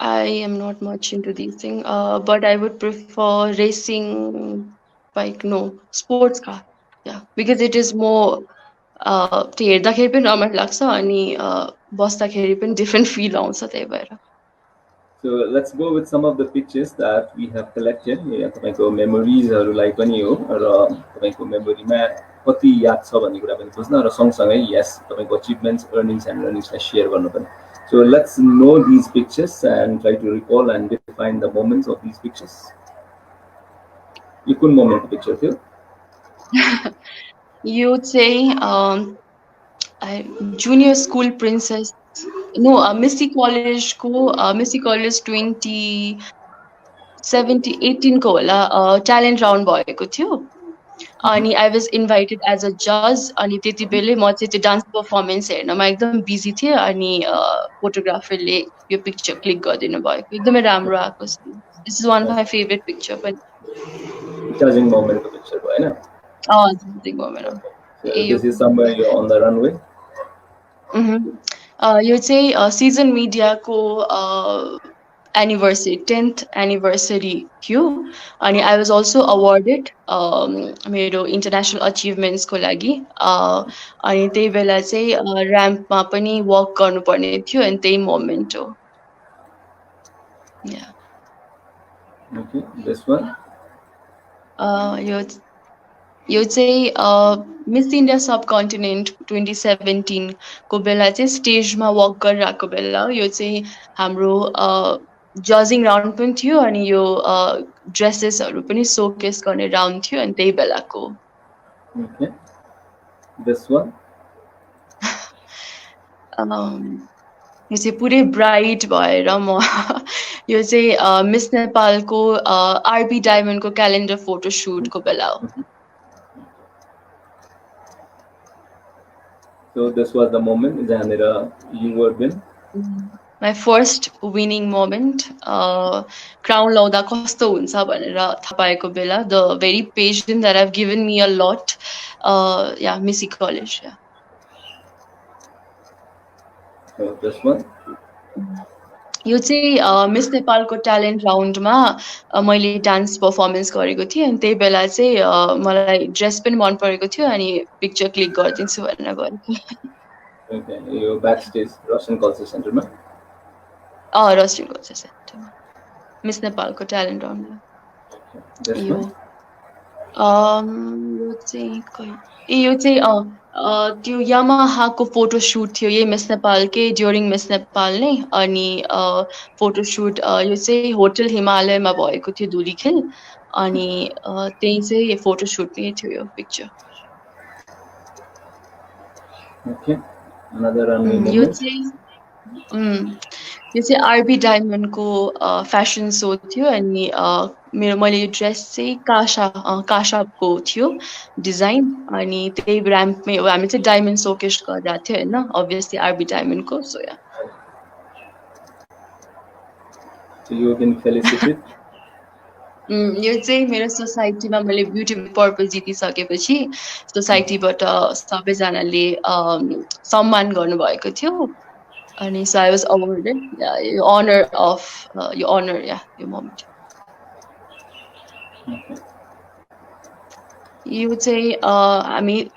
I am not much into these things, but I would prefer racing bike. No, sports car. Yeah, because it is more. त्यो हेर्दाखेरि पनि रमाइलो लाग्छ अनि बस्दाखेरि पनि different feel आउँछ त्यही भएर.
So let's go with some of the pictures that we have collected. यहाँ तपाईँको मेमोरिजहरूलाई पनि हो र तपाईँको मेमोरीमा कति याद छ भन्ने कुरा पनि बुझ्न र सँगसँगै यस तपाईँको अचिभमेन्ट्स अर्निङ्स एन्ड लर्निङ्सलाई सेयर गर्नु पनि. So let's know these pictures and try to recall and define the moments of these pictures. यो कुन मोमेन्टको पिक्चर थियो?
You would say junior school princess. No, Missy College को Missy College 2017-18 को होला talent round भएको थियो. अनि I was invited as a judge अनि त्यति बेलै म चाहिँ त्यो डान्स पर्फर्मेन्स हेर्नमा एकदम बिजी थिएँ अनि फोटोग्राफरले यो पिक्चर क्लिक गरिदिनु भएको एकदमै राम्रो आएको छ. This is one of my favorite picture पनि.
Judging मोमेन्टको पिक्चर भयो हैन?
judging moment.
So this is somewhere you're on the runway.
यो चाहिँ सिजन मिडियाको एनिभर्सरी 10th एनिभर्सरी थियो अनि आई वाज अल्सो अवार्डेड मेरो इन्टरनेसनल अचिभमेन्ट्सको लागि अनि त्यही बेला चाहिँ ऱ्याम्पमा पनि वक गर्नुपर्ने थियो अनि त्यही मोमेन्ट हो.
Okay, this one.
यो चाहिँ मिस इन्डिया सब कन्टिनेन्ट 2017 को बेला चाहिँ स्टेजमा वक गरिरहेको बेला यो चाहिँ हाम्रो जजिङ राउन्ड पनि थियो अनि यो ड्रेसेसहरू पनि सोकेस गर्ने राउन्ड थियो अनि त्यही बेलाको.
Okay, this one.
यो चाहिँ पुरै ब्राइट भएर म यो चाहिँ मिस नेपालको आरबी डायमन्डको क्यालेन्डर फोटो सुटको बेला हो.
So this was the moment जहाँनिर you were win.
My first winning moment. Crown लाउँदा कस्तो हुन्छ भनेर थाहा पाएको बेला. The very patient that have given me a lot. Yeah, Missy College. Yeah.
So this one.
यो चाहिँ मिस नेपालको ट्यालेन्ट राउन्डमा मैले डान्स पर्फर्मेन्स गरेको थिएँ अनि त्यही बेला चाहिँ मलाई ड्रेस पनि मन परेको थियो अनि पिक्चर क्लिक गरिदिन्छु भनेर गरेको.
Okay, यो ब्याकस्टेज रसन कल्चर सेन्टरमा.
रसन कल्चर सेन्टरमा मिस नेपालको ट्यालेन्ट राउन्डमा. यो चाहिँ त्यो यामाहाको फोटो सुट थियो यही मिस नेपालकै ड्युरिङ मिस नेपाल नै अनि फोटो सुट यो चाहिँ होटल हिमालयमा भएको थियो धुलीखेल अनि त्यही चाहिँ फोटो सुट नै थियो यो पिक्चर.
Okay, another runway
यो
moment.
चाहिँ आरबी डायमन्डको फ्यासन सो थियो अनि मैले यो ड्रेस चाहिँ काशाको थियो डिजाइन अनि त्यही ऱ्याम्पमै हामी चाहिँ डायमन्ड सोकेस गरिरहेको थियो होइन अभियसली आरबी डायमन्डको. So yeah.
So you have been felicitated.
यो चाहिँ मेरो सोसाइटीमा मैले ब्युटी पर्पल जितिसकेपछि सोसाइटीबाट सबैजनाले सम्मान गर्नुभएको थियो अनि सो आई वाज अवार्डेड यो अनर अफ यो अनर यो मोमेन्ट. यो चाहिँ हामी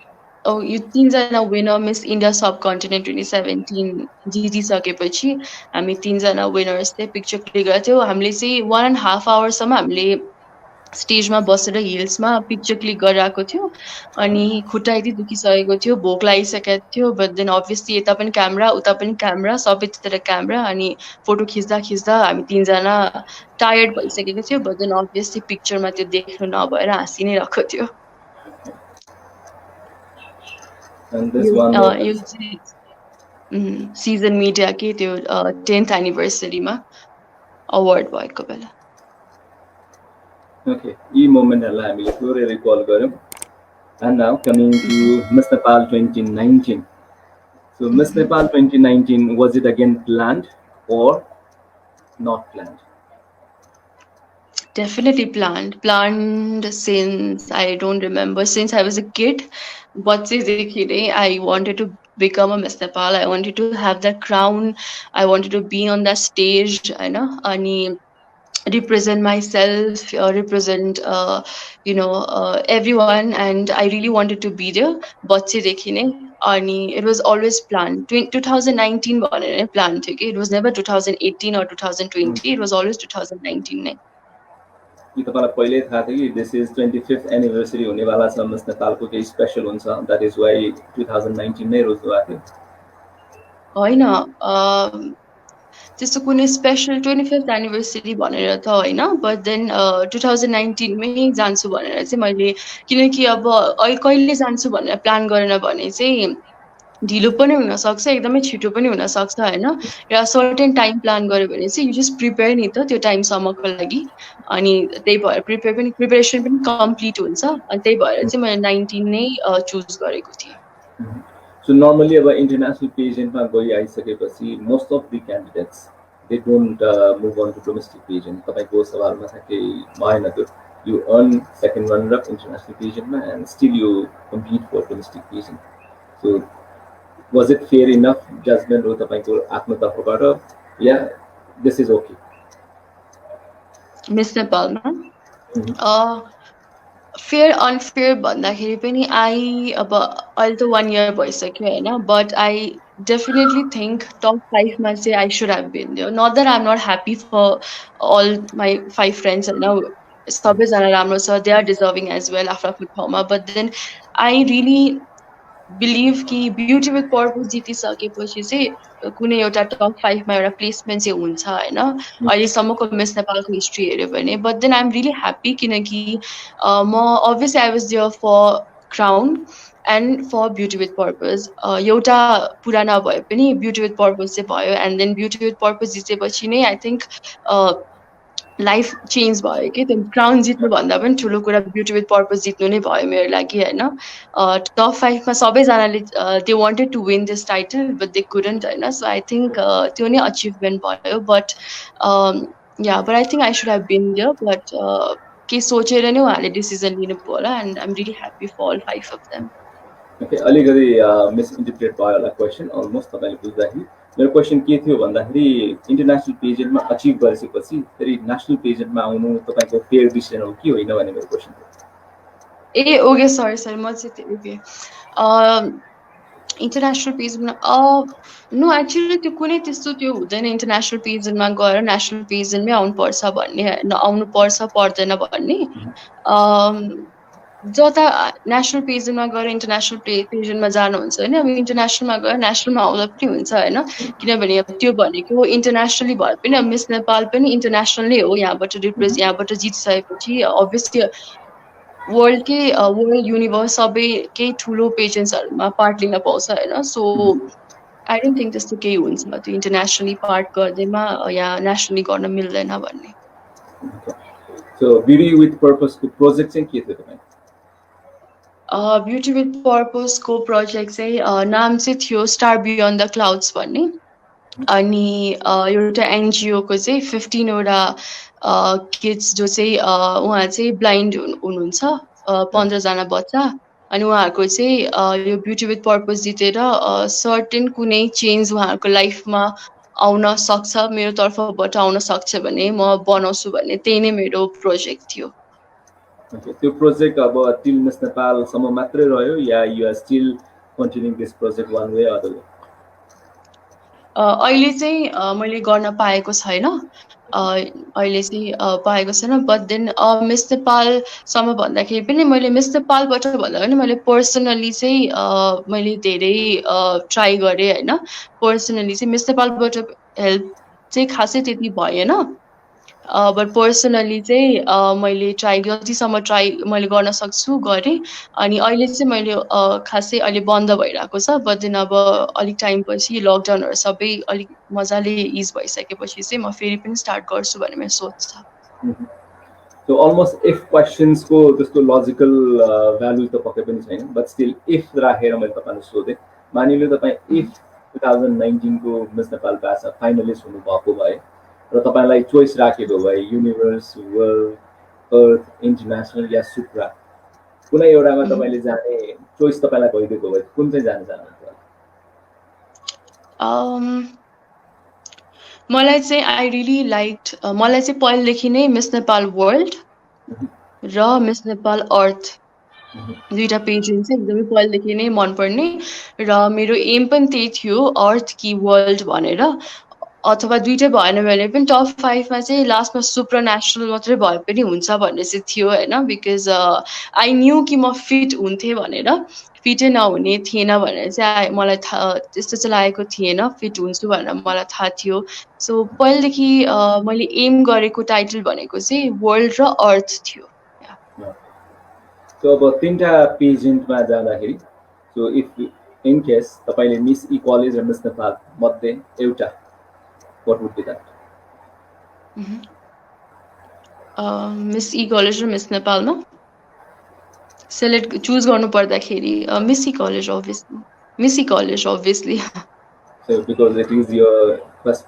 यो 3जना विनर मिस इन्डिया सब कन्टिनेन्ट 2017 जितिसकेपछि हामी 3जना विनर्स चाहिँ पिक्चर क्लिक गरेको थियौँ. हामीले चाहिँ 1.5 आवरसम्म हामीले स्टेजमा बसेर हिल्समा पिक्चर क्लिक गरिरहेको थियो अनि खुट्टा यति दुखिसकेको थियो भोक लागिसकेको थियो बट देन अभियसली यता पनि क्यामेरा उता पनि क्यामेरा सबैतिर क्यामेरा अनि फोटो खिच्दा हामी 3जना टायर्ड भइसकेको थियो बट देन अभियसली पिक्चरमा त्यो देख्नु नभएर हाँसी नै रहेको थियो. यो चाहिँ सिजन मिडियाकै त्यो 10th एनिभर्सरीमा अवार्ड भएको बेला.
Okay, यी मोमेन्टहरूलाई हामीले थोरै रिकल गऱ्यौँ. And now coming to Miss Nepal 2019. So Miss Nepal 2019, was it again planned or not planned?
Definitely planned since I don't remember, since I was a kid. But I wanted to become a Miss Nepal. I wanted to have that crown. I wanted to be on that stage, I know, and represent myself, represent everyone, and I really wanted to be there. But it was always planned. 2019 planned. It was never 2018 or 2020. It was always 2019.
कि तपाईलाई पहिल्यै थाहा थियो कि this is 25th anniversary हुनेवाला छ miss नेपालको केही स्पेसल हुन्छ द्याट इज वाइ 2019 नै रोज्नु भएको थियो
होइन त्यस्तो कुनै स्पेसल 25th एनिभर्सरी भनेर त होइन, बट देन 2019मै जान्छु भनेर चाहिँ मैले, किनकि अब कहिले जान्छु भनेर प्लान गरेन भने चाहिँ ढिलो पनि हुनसक्छ, एकदमै छिटो पनि हुनसक्छ होइन। र सर्टेन टाइम प्लान गऱ्यो भने चाहिँ यु जस्ट प्रिपेयर नि त त्यो टाइमसम्मको लागि, अनि त्यही भएर प्रिपेरेसन पनि कम्प्लिट हुन्छ, अनि त्यही भएर चाहिँ मैले 19 नै चुज गरेको थिएँ।
So normally अब international pageantमा गइआइसकेपछि most of the candidates they don't move on to domestic pageant. तपाईको सवालमा छ कि भएन त्यो, you earn second runner up international pageantमा and still you compete for domestic pageant. So was it fair enough judgment हो तपाईको आफ्नो तर्फबाट, yeah this is okay?
Miss नेपालमा फेयर अनफेयर भन्दाखेरि पनि अब अहिले त 1 year भइसक्यो होइन, but I definitely think top 5मा चाहिँ I should have been there. Not that I am not happy for all my 5 friends होइन, सबैजना राम्रो छ, they are deserving as well आफ्नो आफ्नो ठाउँमा, but then I really believe कि ब्युटी विथ पर्पज जितिसकेपछि चाहिँ कुनै एउटा टप 5मा एउटा प्लेसमेन्ट चाहिँ हुन्छ होइन, अहिलेसम्मको मिस नेपालको हिस्ट्री हेऱ्यो भने। But then I am really happy, किनकि म obviously I was there for crown and for beauty with purpose. एउटा पुरा नभए पनि ब्युटी विथ पर्पज चाहिँ भयो, and then beauty with purpose जितेपछि नै आई थिङ्क लाइफ चेन्ज भयो कि, त्यो क्राउन जित्नुभन्दा पनि ठुलो कुरा ब्युटी विथ पर्पज जित्नु नै भयो मेरो लागि होइन। टप 5मा सबैजनाले they wanted to win this title but they couldn't होइन, सो आई थिङ्क त्यो नै अचिभमेन्ट भयो। But but I think I should have been there, but के सोचेर नै उहाँले डिसिजन लिनुभयो होला, and I am really happy for all 5 of them।
Okay, अलिकति मिसइन्टरप्रेट भयो होला क्वेसन, अलमोस्ट तपाईँले बुझ्दाखेरि। मेरो क्वेसन के थियो भन्दाखेरि इन्टरनेसनल पेजेन्टमा अचिभ गरिसकेपछि फेरि नेसनल पेजेन्टमा आउनु तपाईँको फेयर डिसिजन हो कि होइन भन्ने मेरो क्वेसन थियो।
ए ओके, सरी म चाहिँ ओके इन्टरनेसनल पेजमा नो एक्चुअली त्यो कुनै त्यस्तो त्यो हुँदैन, इन्टरनेसनल पेजमा गएर नेसनल पेजमै आउनुपर्छ भन्ने, आउनुपर्छ पर्दैन भन्ने। जता नेसनल पेजनमा गएर इन्टरनेसनल पेजनमा जानुहुन्छ होइन, अब इन्टरनेसनलमा गएर नेसनलमा आउँदा पनि हुन्छ होइन, किनभने अब त्यो भनेको इन्टरनेसनली भए पनि अब मिस नेपाल पनि इन्टरनेसनलै हो, यहाँबाट जितिसकेपछि अभियसली वर्ल्ड युनिभर्स सबैकै ठुलो पेजेन्ट्सहरूमा पार्ट लिन पाउँछ होइन। सो आई डोन्ट थिङ्क त्यस्तो केही हुन्छ त्यो इन्टरनेसनली पार्ट गर्दैमा या नेसनली गर्न मिल्दैन भन्ने।
सो ब्युटी विथ पर्पजको प्रोजेक्ट चाहिँ के थियो तपाईँ?
ब्युटी विथ पर्पजको प्रोजेक्ट चाहिँ नाम चाहिँ थियो स्टार बियोन्ड द क्लाउड्स भन्ने, अनि एउटा एनजिओको चाहिँ 15वटा किड्स जो चाहिँ उहाँ चाहिँ ब्लाइन्ड हुनुहुन्छ, 15जना बच्चा, अनि उहाँहरूको चाहिँ यो ब्युटी विथ पर्पज जितेर सर्टेन कुनै चेन्ज उहाँहरूको लाइफमा आउन सक्छ, मेरो तर्फबाट आउन सक्छ भने म बनाउँछु भन्ने, त्यही नै मेरो प्रोजेक्ट थियो।
त्यो प्रोजेक्ट अब टिल मिस नेपालसम्म मात्रै रह्यो या you are still continuing this project one way other way?
अहिले चाहिँ मैले गर्न पाएको छैन, अहिले चाहिँ पाएको छैन। बट देन मिस नेपालसम्म भन्दाखेरि पनि मैले मिस नेपालबाट भन्दा पनि मैले पर्सनली चाहिँ मैले धेरै ट्राई गरेँ होइन। पर्सनली चाहिँ मिस नेपालबाट हेल्प चाहिँ खासै त्यति भएन, बट पर्सनली चाहिँ मैले ट्राई जतिसम्म ट्राई मैले गर्न सक्छु गरेँ, अनि अहिले चाहिँ मैले खासै अहिले बन्द भइरहेको छ। बट देन अब अलिक टाइम पछि लकडाउनहरू सबै अलिक मजाले इज भइसकेपछि चाहिँ म फेरि पनि स्टार्ट गर्छु भन्ने मेरो सोच छ।
सो अलमोस्ट इफ क्वेसन्सको त्यस्तो लजिकल भ्यालु त पक्कै पनि छैन, बट स्टिल इफ राखेर मैले तपाईँलाई सोधेँ, मानिलियो तपाईँ इफ 2019 को मिस नेपाल भाषा फाइनलिस्ट हुनुभएको भए र तपाईँलाई चोइस राखेको भए युनिभर्स, वर्ल्ड, अर्थ, इन्टरनेसनल या सुप्रा, कुनै एउटामा तपाईँले जाने चोइस तपाईँलाई भइदिएको भए कुन चाहिँ जान चाहनुहुन्छ?
मलाई चाहिँ आई रियली लाइक मलाई चाहिँ पहिलेदेखि नै मिस नेपाल वर्ल्ड र मिस नेपाल अर्थ दुईटा पेजेन्ट चाहिँ एकदमै पहिलेदेखि नै मनपर्ने र मेरो एम पनि त्यही थियो, अर्थ कि वर्ल्ड भनेर, अथवा दुइटै भएन भने पनि टप 5 मा चाहिँ लास्टमा सुप्रा नेसनल मात्रै भए पनि हुन्छ भन्ने चाहिँ थियो होइन, बिकज आई न्यू कि म फिट हुन्थेँ भनेर। फिटै नहुने थिएन भनेर चाहिँ मलाई त्यस्तो चाहिँ लागेको थिएन, फिट हुन्छु भनेर मलाई थाहा थियो। सो पहिलेदेखि मैले एम गरेको टाइटल भनेको चाहिँ वर्ल्ड र अर्थ थियो।
सो अब 3टा पेजेन्टमा जाँदाखेरि, सो इफ इन केस तपाईँले मिस ई कलेज र मिस नेपाल मध्ये एउटा, what would be that?
Miss E college र मिस नेपालमा सेलेक्ट चुज गर्नु पर्दाखेरि miss E college obviously, miss E college obviously.
So because it is your first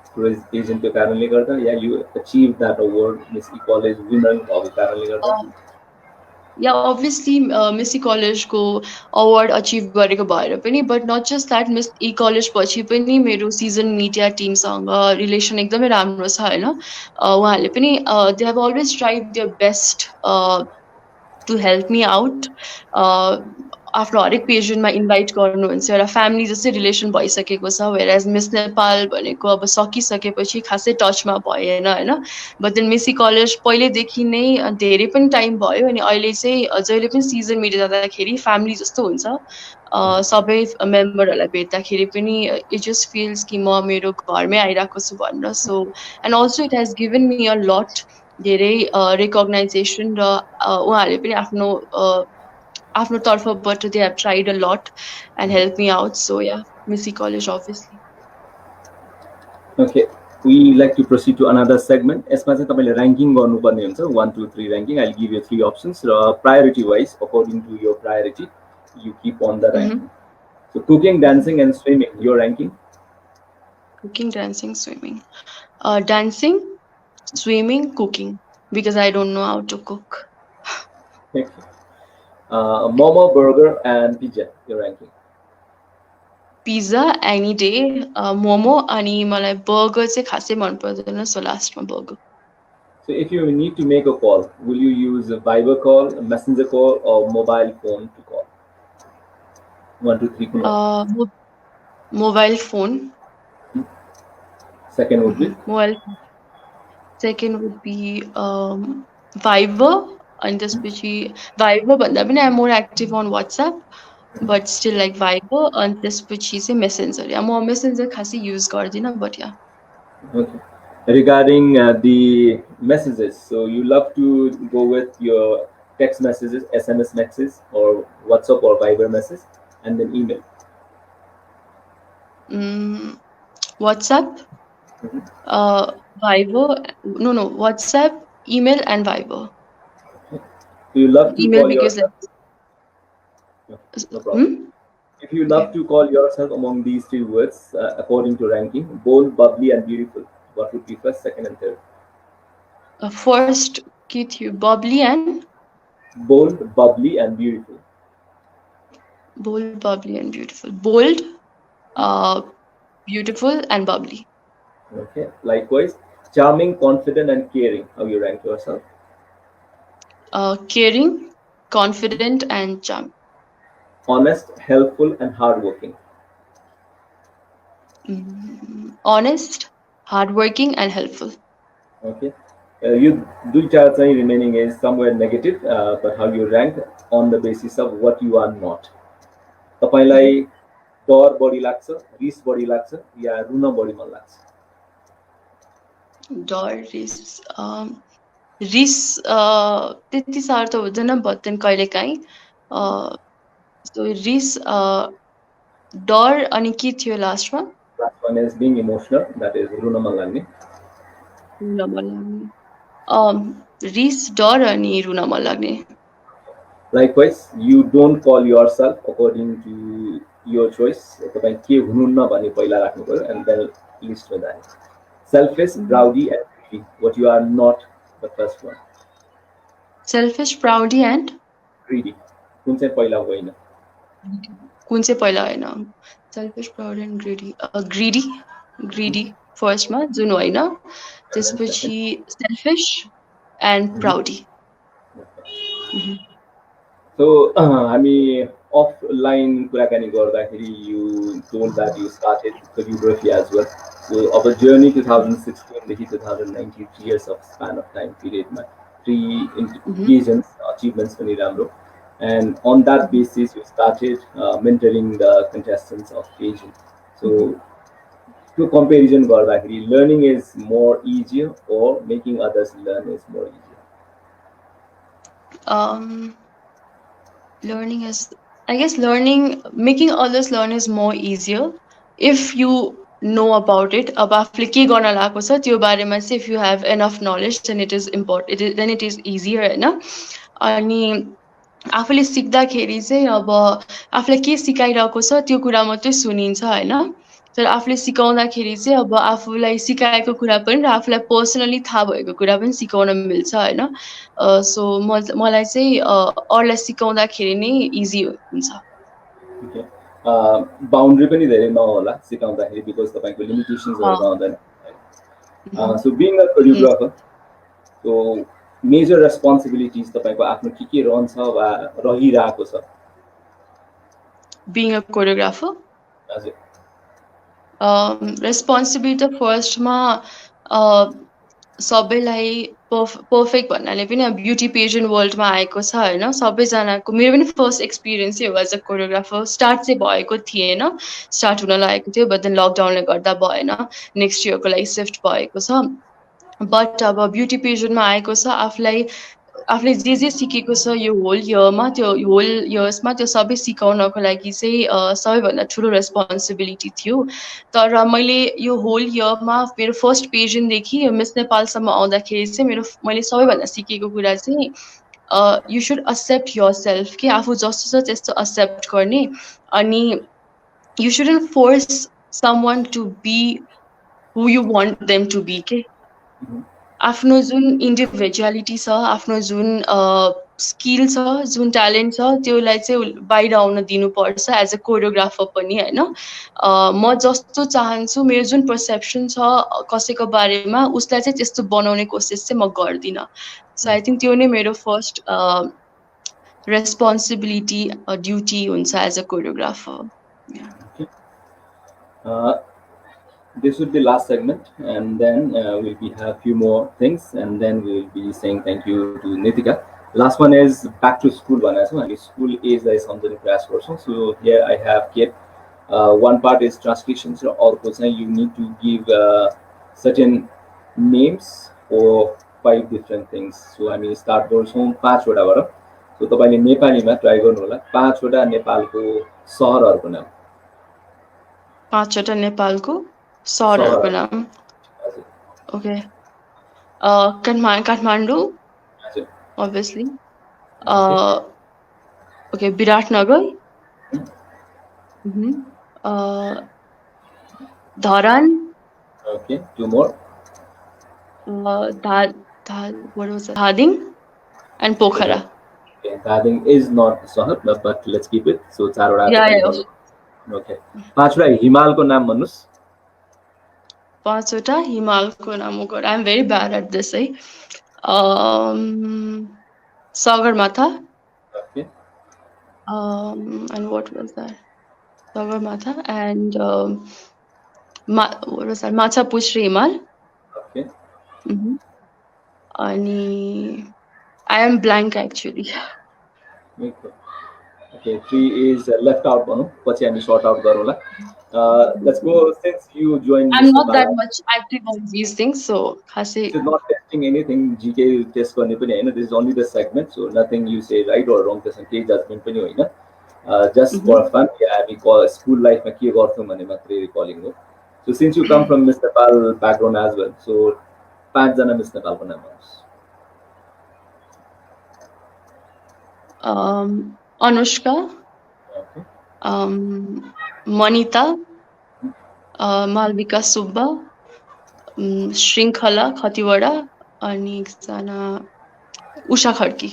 pageant को कारणले गर्दा या you achieved that award miss E college winner भएको कारणले गर्दा?
या अभियसली मिस ई कलेजको अवार्ड अचिभ गरेको भएर पनि, but not just that, Miss E college पछि पनि मेरो सिजन मिडिया टिमसँग रिलेसन एकदमै राम्रो छ होइन। उहाँहरूले पनि they have always tried their best to help me out. आफ्नो हरेक पेजेन्टमा इन्भाइट गर्नुहुन्छ, एउटा फ्यामिली जस्तै रिलेसन भइसकेको छ। वेयरएज मिस नेपाल भनेको अब सकिसकेपछि खासै टचमा भएन होइन, but then Miss E college पहिल्यैदेखि नै धेरै पनि टाइम भयो, अनि अहिले चाहिँ जहिले पनि सिजन मिडिया जाँदाखेरि फ्यामिली जस्तो हुन्छ। सबै मेम्बरहरूलाई भेट्दाखेरि पनि इट जस्ट फिल्स कि म मेरो घरमै आइरहेको छु भनेर। So and also it has given me a lot, धेरै रेकग्नाइजेसन, र उहाँहरूले पनि आफ्नो तर्फबाट they have tried a lot and help me out. So yeah miss E college obviously.
Okay, we like to proceed to another segment. यसमा चाहिँ तपाईले ranking गर्नुपर्ने हुन्छ, 1 2 3 ranking. I'll give you 3 options र priority wise according to your priority you keep on the ranking. So cooking, dancing and swimming, your ranking?
Cooking, dancing, swimming. Dancing, swimming, cooking, because I don't know how to cook.
Momo, burger and pizza, your ranking?
Pizza any day, momo अनि मलाई burger चाहिँ खासै मन पर्दैन, so लास्टमा burger.
So if you need to make a call, will you use a Viber call, a messenger call or mobile phone to call? 1 2 3
mobile phone.
Second would be?
Second would be Viber, and त्यसपछि Viber भन्दा पनि I'm more active on WhatsApp, but still like Viber, and त्यसपछि चाहिँ Messenger. या म Messenger खासै use गर्दिनँ, but yeah.
Okay. Regarding the messages, so you love to go with your text messages, SMS messages, or WhatsApp or Viber message, and then email?
WhatsApp, Viber, no, WhatsApp, email and Viber.
Do you love to
email
call
because
yourself? No problem. If you love to call yourself among these 3 words, according to ranking, bold, bubbly and beautiful, what would be first, second and third?
First, Keith, you bubbly and?
Bold, bubbly and beautiful.
Bold, bubbly and beautiful. Bold, beautiful and bubbly.
Okay. Likewise, charming, confident and caring, how you rank yourself?
Caring, confident and charming.
Honest, helpful and hardworking.
Honest, hardworking and helpful.
Okay. You duita चाहिँ remaining is somewhere negative, but how you rank on the basis of what you are not. तपाईलाई डर बढी लाग्छ, रिस बढी लाग्छ या रुन बढी मन लाग्छ?
डर, रिस त्यति साह्रो त हुँदैन, बट कहिलेकाहीँ सो रिस, डर, अनि के थियो लास्टमा?
Last one is being emotional, that is रुन मन लाग्ने.
रिस, डर अनि रुन मन लाग्ने.
Likewise, you don't call yourself according to your choice. तपाईं के हुनुहुन्न भन्ने पहिला राख्नु पर्यो and then list में जाने. Selfish, proudy and greedy. What you are not, the first one.
Selfish, proudy and
Greedy. कुन चाहिँ पहिला होइन?
कुन चाहिँ पहिला होइन? Selfish, proud and greedy. Greedy first मा जुन होइन. त्यसपछि selfish and proudy.
So हामी offline कुराकानी गर्दाखेरि you told that you started choreography as well. So of a journey 2016 देखि 2019 3 years of span of time period मा 3 occasions achievements पनि राम्रो. And on that basis you started mentoring the contestants of pageant. So to comparison गर्दाखेरि learning is more easier or making others learn is more easier?
Learning is, I guess making others learn is more easier if you know about it. अब आफूले के गर्न लागेको छ त्यो बारेमा चाहिँ if you have enough knowledge then it is important, then it is easier हैन. अनि आफूले सिक्दाखेरि चाहिँ अब आफूलाई के सिकाइरहेको छ त्यो कुरा मात्रै सुनिन्छ हैन. तर आफूले सिकाउँदाखेरि चाहिँ अब आफूलाई सिकाएको कुरा पनि र आफूलाई पर्सनली थाहा भएको कुरा पनि सिकाउन मिल्छ हैन. सो मलाई चाहिँ अरूलाई सिकाउँदाखेरि नै इजी हुन्छ.
Okay. Boundary पनि धेरै नहोला सिकाउँदाखेरि because तपाईको limitations हुँदैन. So being a choreographer, so major responsibilities तपाईको आफ्नो के रहन्छ वा रहिरहेको छ?
Being a choreographer,
हजुर.
Responsibility first मा सबैलाई पर्फेक्ट भन्नाले पनि अब ब्युटी पेजेन्ट वर्ल्डमा आएको छ हैन. सबैजनाको मेरो पनि फर्स्ट एक्सपिरियन्स हो एज अ कोरियोग्राफर. स्टार्ट चाहिँ भएको थिएन, स्टार्ट हुन लागेको थियो बट देन लकडाउनले गर्दा भएन. नेक्स्ट इयरको लागि सिफ्ट भएको छ. बट अब ब्युटी पेजेन्टमा आएको छ. आफूले जे सिकेको छ यो होल इयरमा, त्यो होल इयर्समा त्यो सबै सिकाउनको लागि चाहिँ सबैभन्दा ठुलो रेस्पोन्सिबिलिटी थियो. तर मैले यो होल इयरमा मेरो फर्स्ट पेजेन्टदेखि मिस नेपालसम्म आउँदाखेरि चाहिँ मैले सबैभन्दा सिकेको कुरा चाहिँ you should accept yourself कि आफू जस्तो छ त्यस्तो एक्सेप्ट गर्ने. अनि you shouldn't force someone to be who you want them to be के. आफ्नो जुन इन्डिभिजुअलिटी छ, आफ्नो जुन स्किल छ, जुन ट्यालेन्ट छ त्योलाई चाहिँ बाहिर आउन दिनुपर्छ एज अ कोरियोग्राफर पनि हैन. म जस्तो चाहन्छु, मेरो जुन पर्सेप्सन छ कसैको बारेमा उसलाई चाहिँ त्यस्तो बनाउने कोसिस चाहिँ म गर्दिनँ. सो आई थिङ्क त्यो नै मेरो फर्स्ट रेस्पोन्सिबिलिटी ड्युटी हुन्छ as a choreographer.
This would be last segment, and then we'll have few more things, and then we'll be saying thank you to Nitika. Last one is back to school one as well. School is the something class person. So here I have kept one part is translation. So also you need to give certain names for 5 different things. So I mean start those home 5 वटा. So तपाईले नेपालीमा try गर्नु होला 5 वटा नेपालको शहरहरुको नाम.
5 वटा नेपालको सहरहरुको नाम. Okay. Kathmandu obviously. Okay, Biratnagar. Dharan.
Okay, 2 more.
What was it? Dhading and Pokhara.
Okay, Dhading is not सहर, but let's keep it. So 4 वटा.
Yeah.
Okay. 5 वटा हिमालको नाम भन्नुस्.
5 वटा हिमालको नाम हो. I am very bad at this है. Sagarmatha.
Okay.
And what was that? Sagarmatha and what was that? Machapuchri Himal.
Okay.
Ani I am blank actually.
Okay, 3 is left out banu. Pachi हामी short out garola. Let's go since you joined.
I'm not that much active on these things, so
this is not testing anything. GK test गर्ने पनि हैन. This is only the segment, so nothing you say right or wrong त्यसमा केही judgment पनि होइन. Just for fun, हामी school life मा के गर्थ्यौं भन्ने मात्रै recalling हो. So since you come from Miss Nepal background as well, so 5 जना Miss Nepal को नाम भन्नुस्.
Anushka.
Okay.
मनिता, मालविका सुब्बा, श्रृङ्खला खतिवडा अनि एकजना Usha Khadki.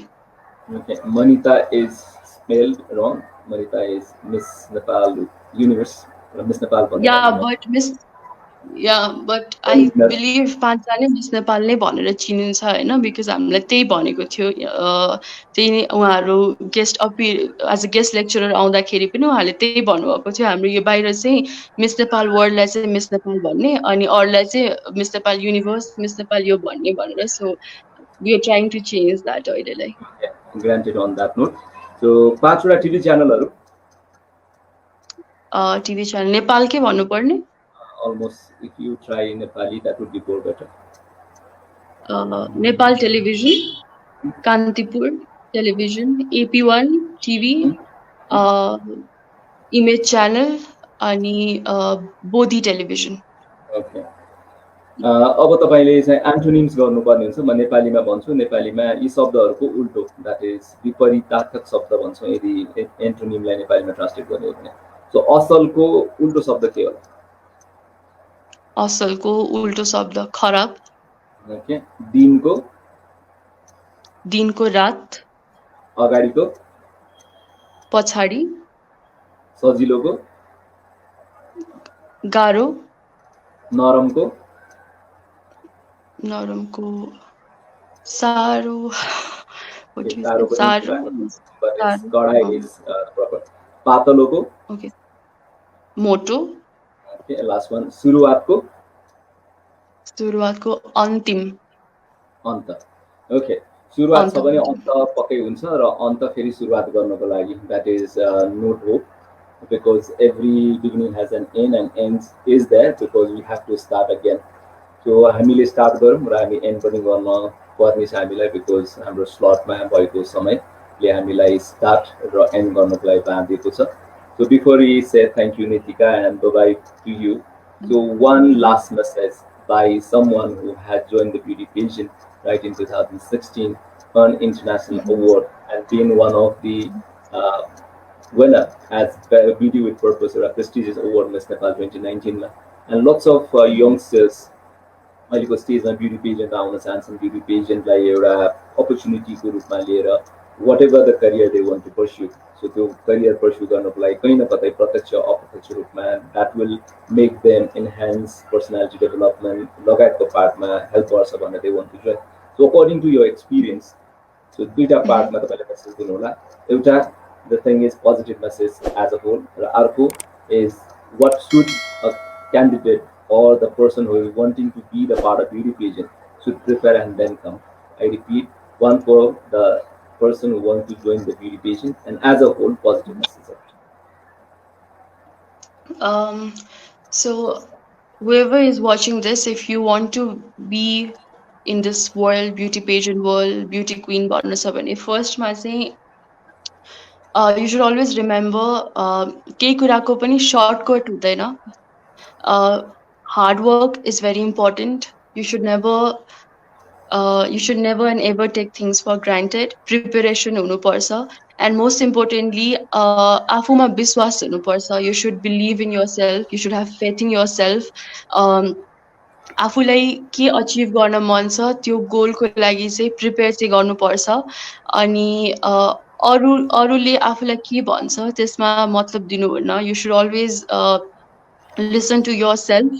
Okay, Manita is spelled wrong. Manita is Miss Nepal Universe. Miss Nepal भन्ने
Yeah,
भन्नु
but I
Original.
believe पाँचजना miss Nepal नै भनेर चिनिन्छ होइन, बिकज हामीलाई त्यही भनेको थियो. त्यही नै उहाँहरू guest as a guest lecturer आउँदाखेरि पनि उहाँहरूले त्यही भन्नुभएको थियो. हाम्रो यो बाहिर चाहिँ मिस नेपाल वर्ल्डलाई चाहिँ मिस नेपाल भन्ने, अनि अरूलाई चाहिँ Miss Nepal Universe, Miss Nepal यो भन्ने भनेर. So we are trying to change that अहिलेलाई.
Granted on that note. So 5वटा टिभी च्यानलहरु
टिभी च्यानल नेपालकै भन्नुपर्ने.
Almost if you try in Nepali that would be more better.
Nepal television, Kantipur television, AP1 TV, image channel अनि Bodhi television.
Okay. अब तपाईले चाहिँ एन्टोनिम्स गर्नुपर्ने हुन्छ. म नेपालीमा भन्छु. नेपालीमा यी शब्दहरुको उल्टो, द्याट इज विपरीतार्थक शब्द भन्छौं यदि एन्टोनिमलाई नेपालीमा ट्रान्सलेट गर्ने हो भने. सो असलको उल्टो शब्द के होला?
असलको उल्टो शब्द खराब.
ओके. दिनको
रात.
अगाडिको
पछाडि.
सजिलोको
गाह्रो.
नरमको
सारो.
कडा इज प्रपर. पातलोको
ओके. मोटो.
ओके. लास्ट वन सुरुवातको
अन्तिम.
अन्त. ओके. सुरुवात छ भने अन्त पक्कै हुन्छ र अन्त फेरि सुरुवात गर्नको लागि that is note hope, because every beginning has an end and ends is there because we have to start again. So हामीले स्टार्ट गरौँ र हामी एन्ड पनि गर्न पर्ने छ हामीलाई, बिकज हाम्रो स्लटमा भएको समयले हामीलाई स्टार्ट र एन्ड गर्नको लागि बाँधिएको छ. So before we say thank you Nitika and bye to you, so one last message by someone who had joined the beauty pageant right in 2016, won international award and been one of the winner as Beauty with Purpose or a prestigious award Miss Nepal 2019 and lots of youngsters अहिलेको स्टेजमा beauty pageant आउन चाहन्छन्. Beauty पेजेन्टलाई एउटा अपर्च्युनिटीको रूपमा लिएर whatever the career they want to pursue, so त्यो career pursue गर्नको लागि कहीँ न कतै प्रत्यक्ष अप्रत्यक्ष रूपमा that will make them enhance personality development लगायतको पार्टमा हेल्प गर्छ भनेर they want to join. So according to your experience, so दुईटा पार्टमा तपाईँले मेसेज दिनु होला. एउटा the thing is positive message as a whole, र अर्को is what should a candidate or the person who is wanting to be the part of beauty pageant should prepare and then come. I repeat, one for the person who wants to join the beauty pageant and as a whole positive message.
So whoever is watching this, if you want to be in this world, beauty pageant world, beauty queen bhannu cha bhane first ma चाहिँ you should always remember केही कुराको पनि shortcut हुँदैन. Hard work is very important. You should never and ever take things for granted. Preparation हुनु पर्छ, and most importantly आफूमा विश्वास हुनु पर्छ. You should believe in yourself. You should have faith in yourself. आफूलाई के अचिभ गर्न मन छ त्यो गोलको लागि चाहिँ प्रिपेयर चाहिँ गर्नुपर्छ. अनि अरूले आफूलाई के भन्छ त्यसमा मतलब दिनु भएन. You should always listen to yourself.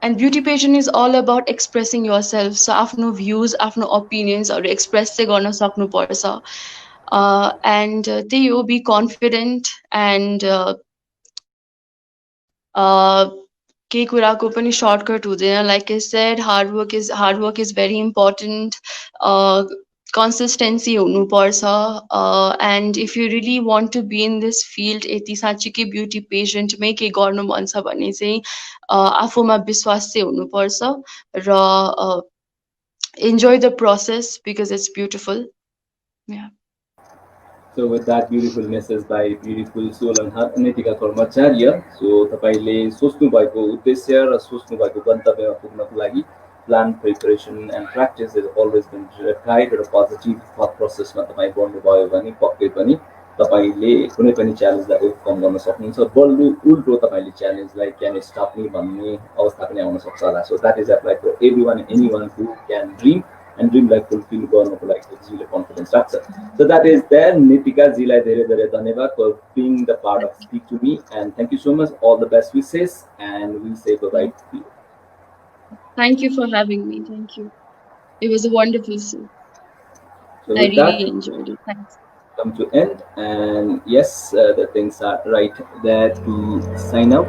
And beauty pageant is all about expressing yourself. So afno views, afno opinions or express चाहिँ गर्न सक्नु पर्छ. And त्यही हो, be confident and केही कुराको पनि shortcut हुँदैन. Like I said, hard work is very important. Consistency हुनु पर्छ. And if you really want to be in this field, यति साँच्चीकै ब्युटी पेजेन्टमै केही गर्नु मन छ भने चाहिँ आफूमा विश्वास चाहिँ हुनु पर्छ र enjoy the process because it's beautiful. Yeah.
So with that beautiful message by beautiful soul and heart Nitika Karmacharya, so तपाईले सोच्नु भएको उद्देश्य र सोच्नु भएको गन्तव्यमा पुग्नको लागि plan, preparation and practice has always been tied to a positive thought process मा तपाई बढ्नु भयो भने पक्कै पनि तपाईँले कुनै पनि च्यालेन्जलाई ओभरकम गर्न सक्नुहुन्छ बल्ल उल्टो तपाईँले च्यालेन्जलाई क्यान स्टप मी भन्ने अवस्था पनि आउन सक्छ होला so that is apply for every one any one who can dream and ड्रिमलाई फुलफिल गर्नको लागि जीले कन्फिडेन्स राख्छ सो द्याट इज द्याट नितिकाजीलाई धेरै धेरै धन्यवाद for being the part of speak to me and thank you so much all the best wishes and will say bye to you
Thank you for having me. Thank you. It was a wonderful show.
So
I
with that,
really enjoyed it. Thanks.
come to end and yes the things are right there to sign out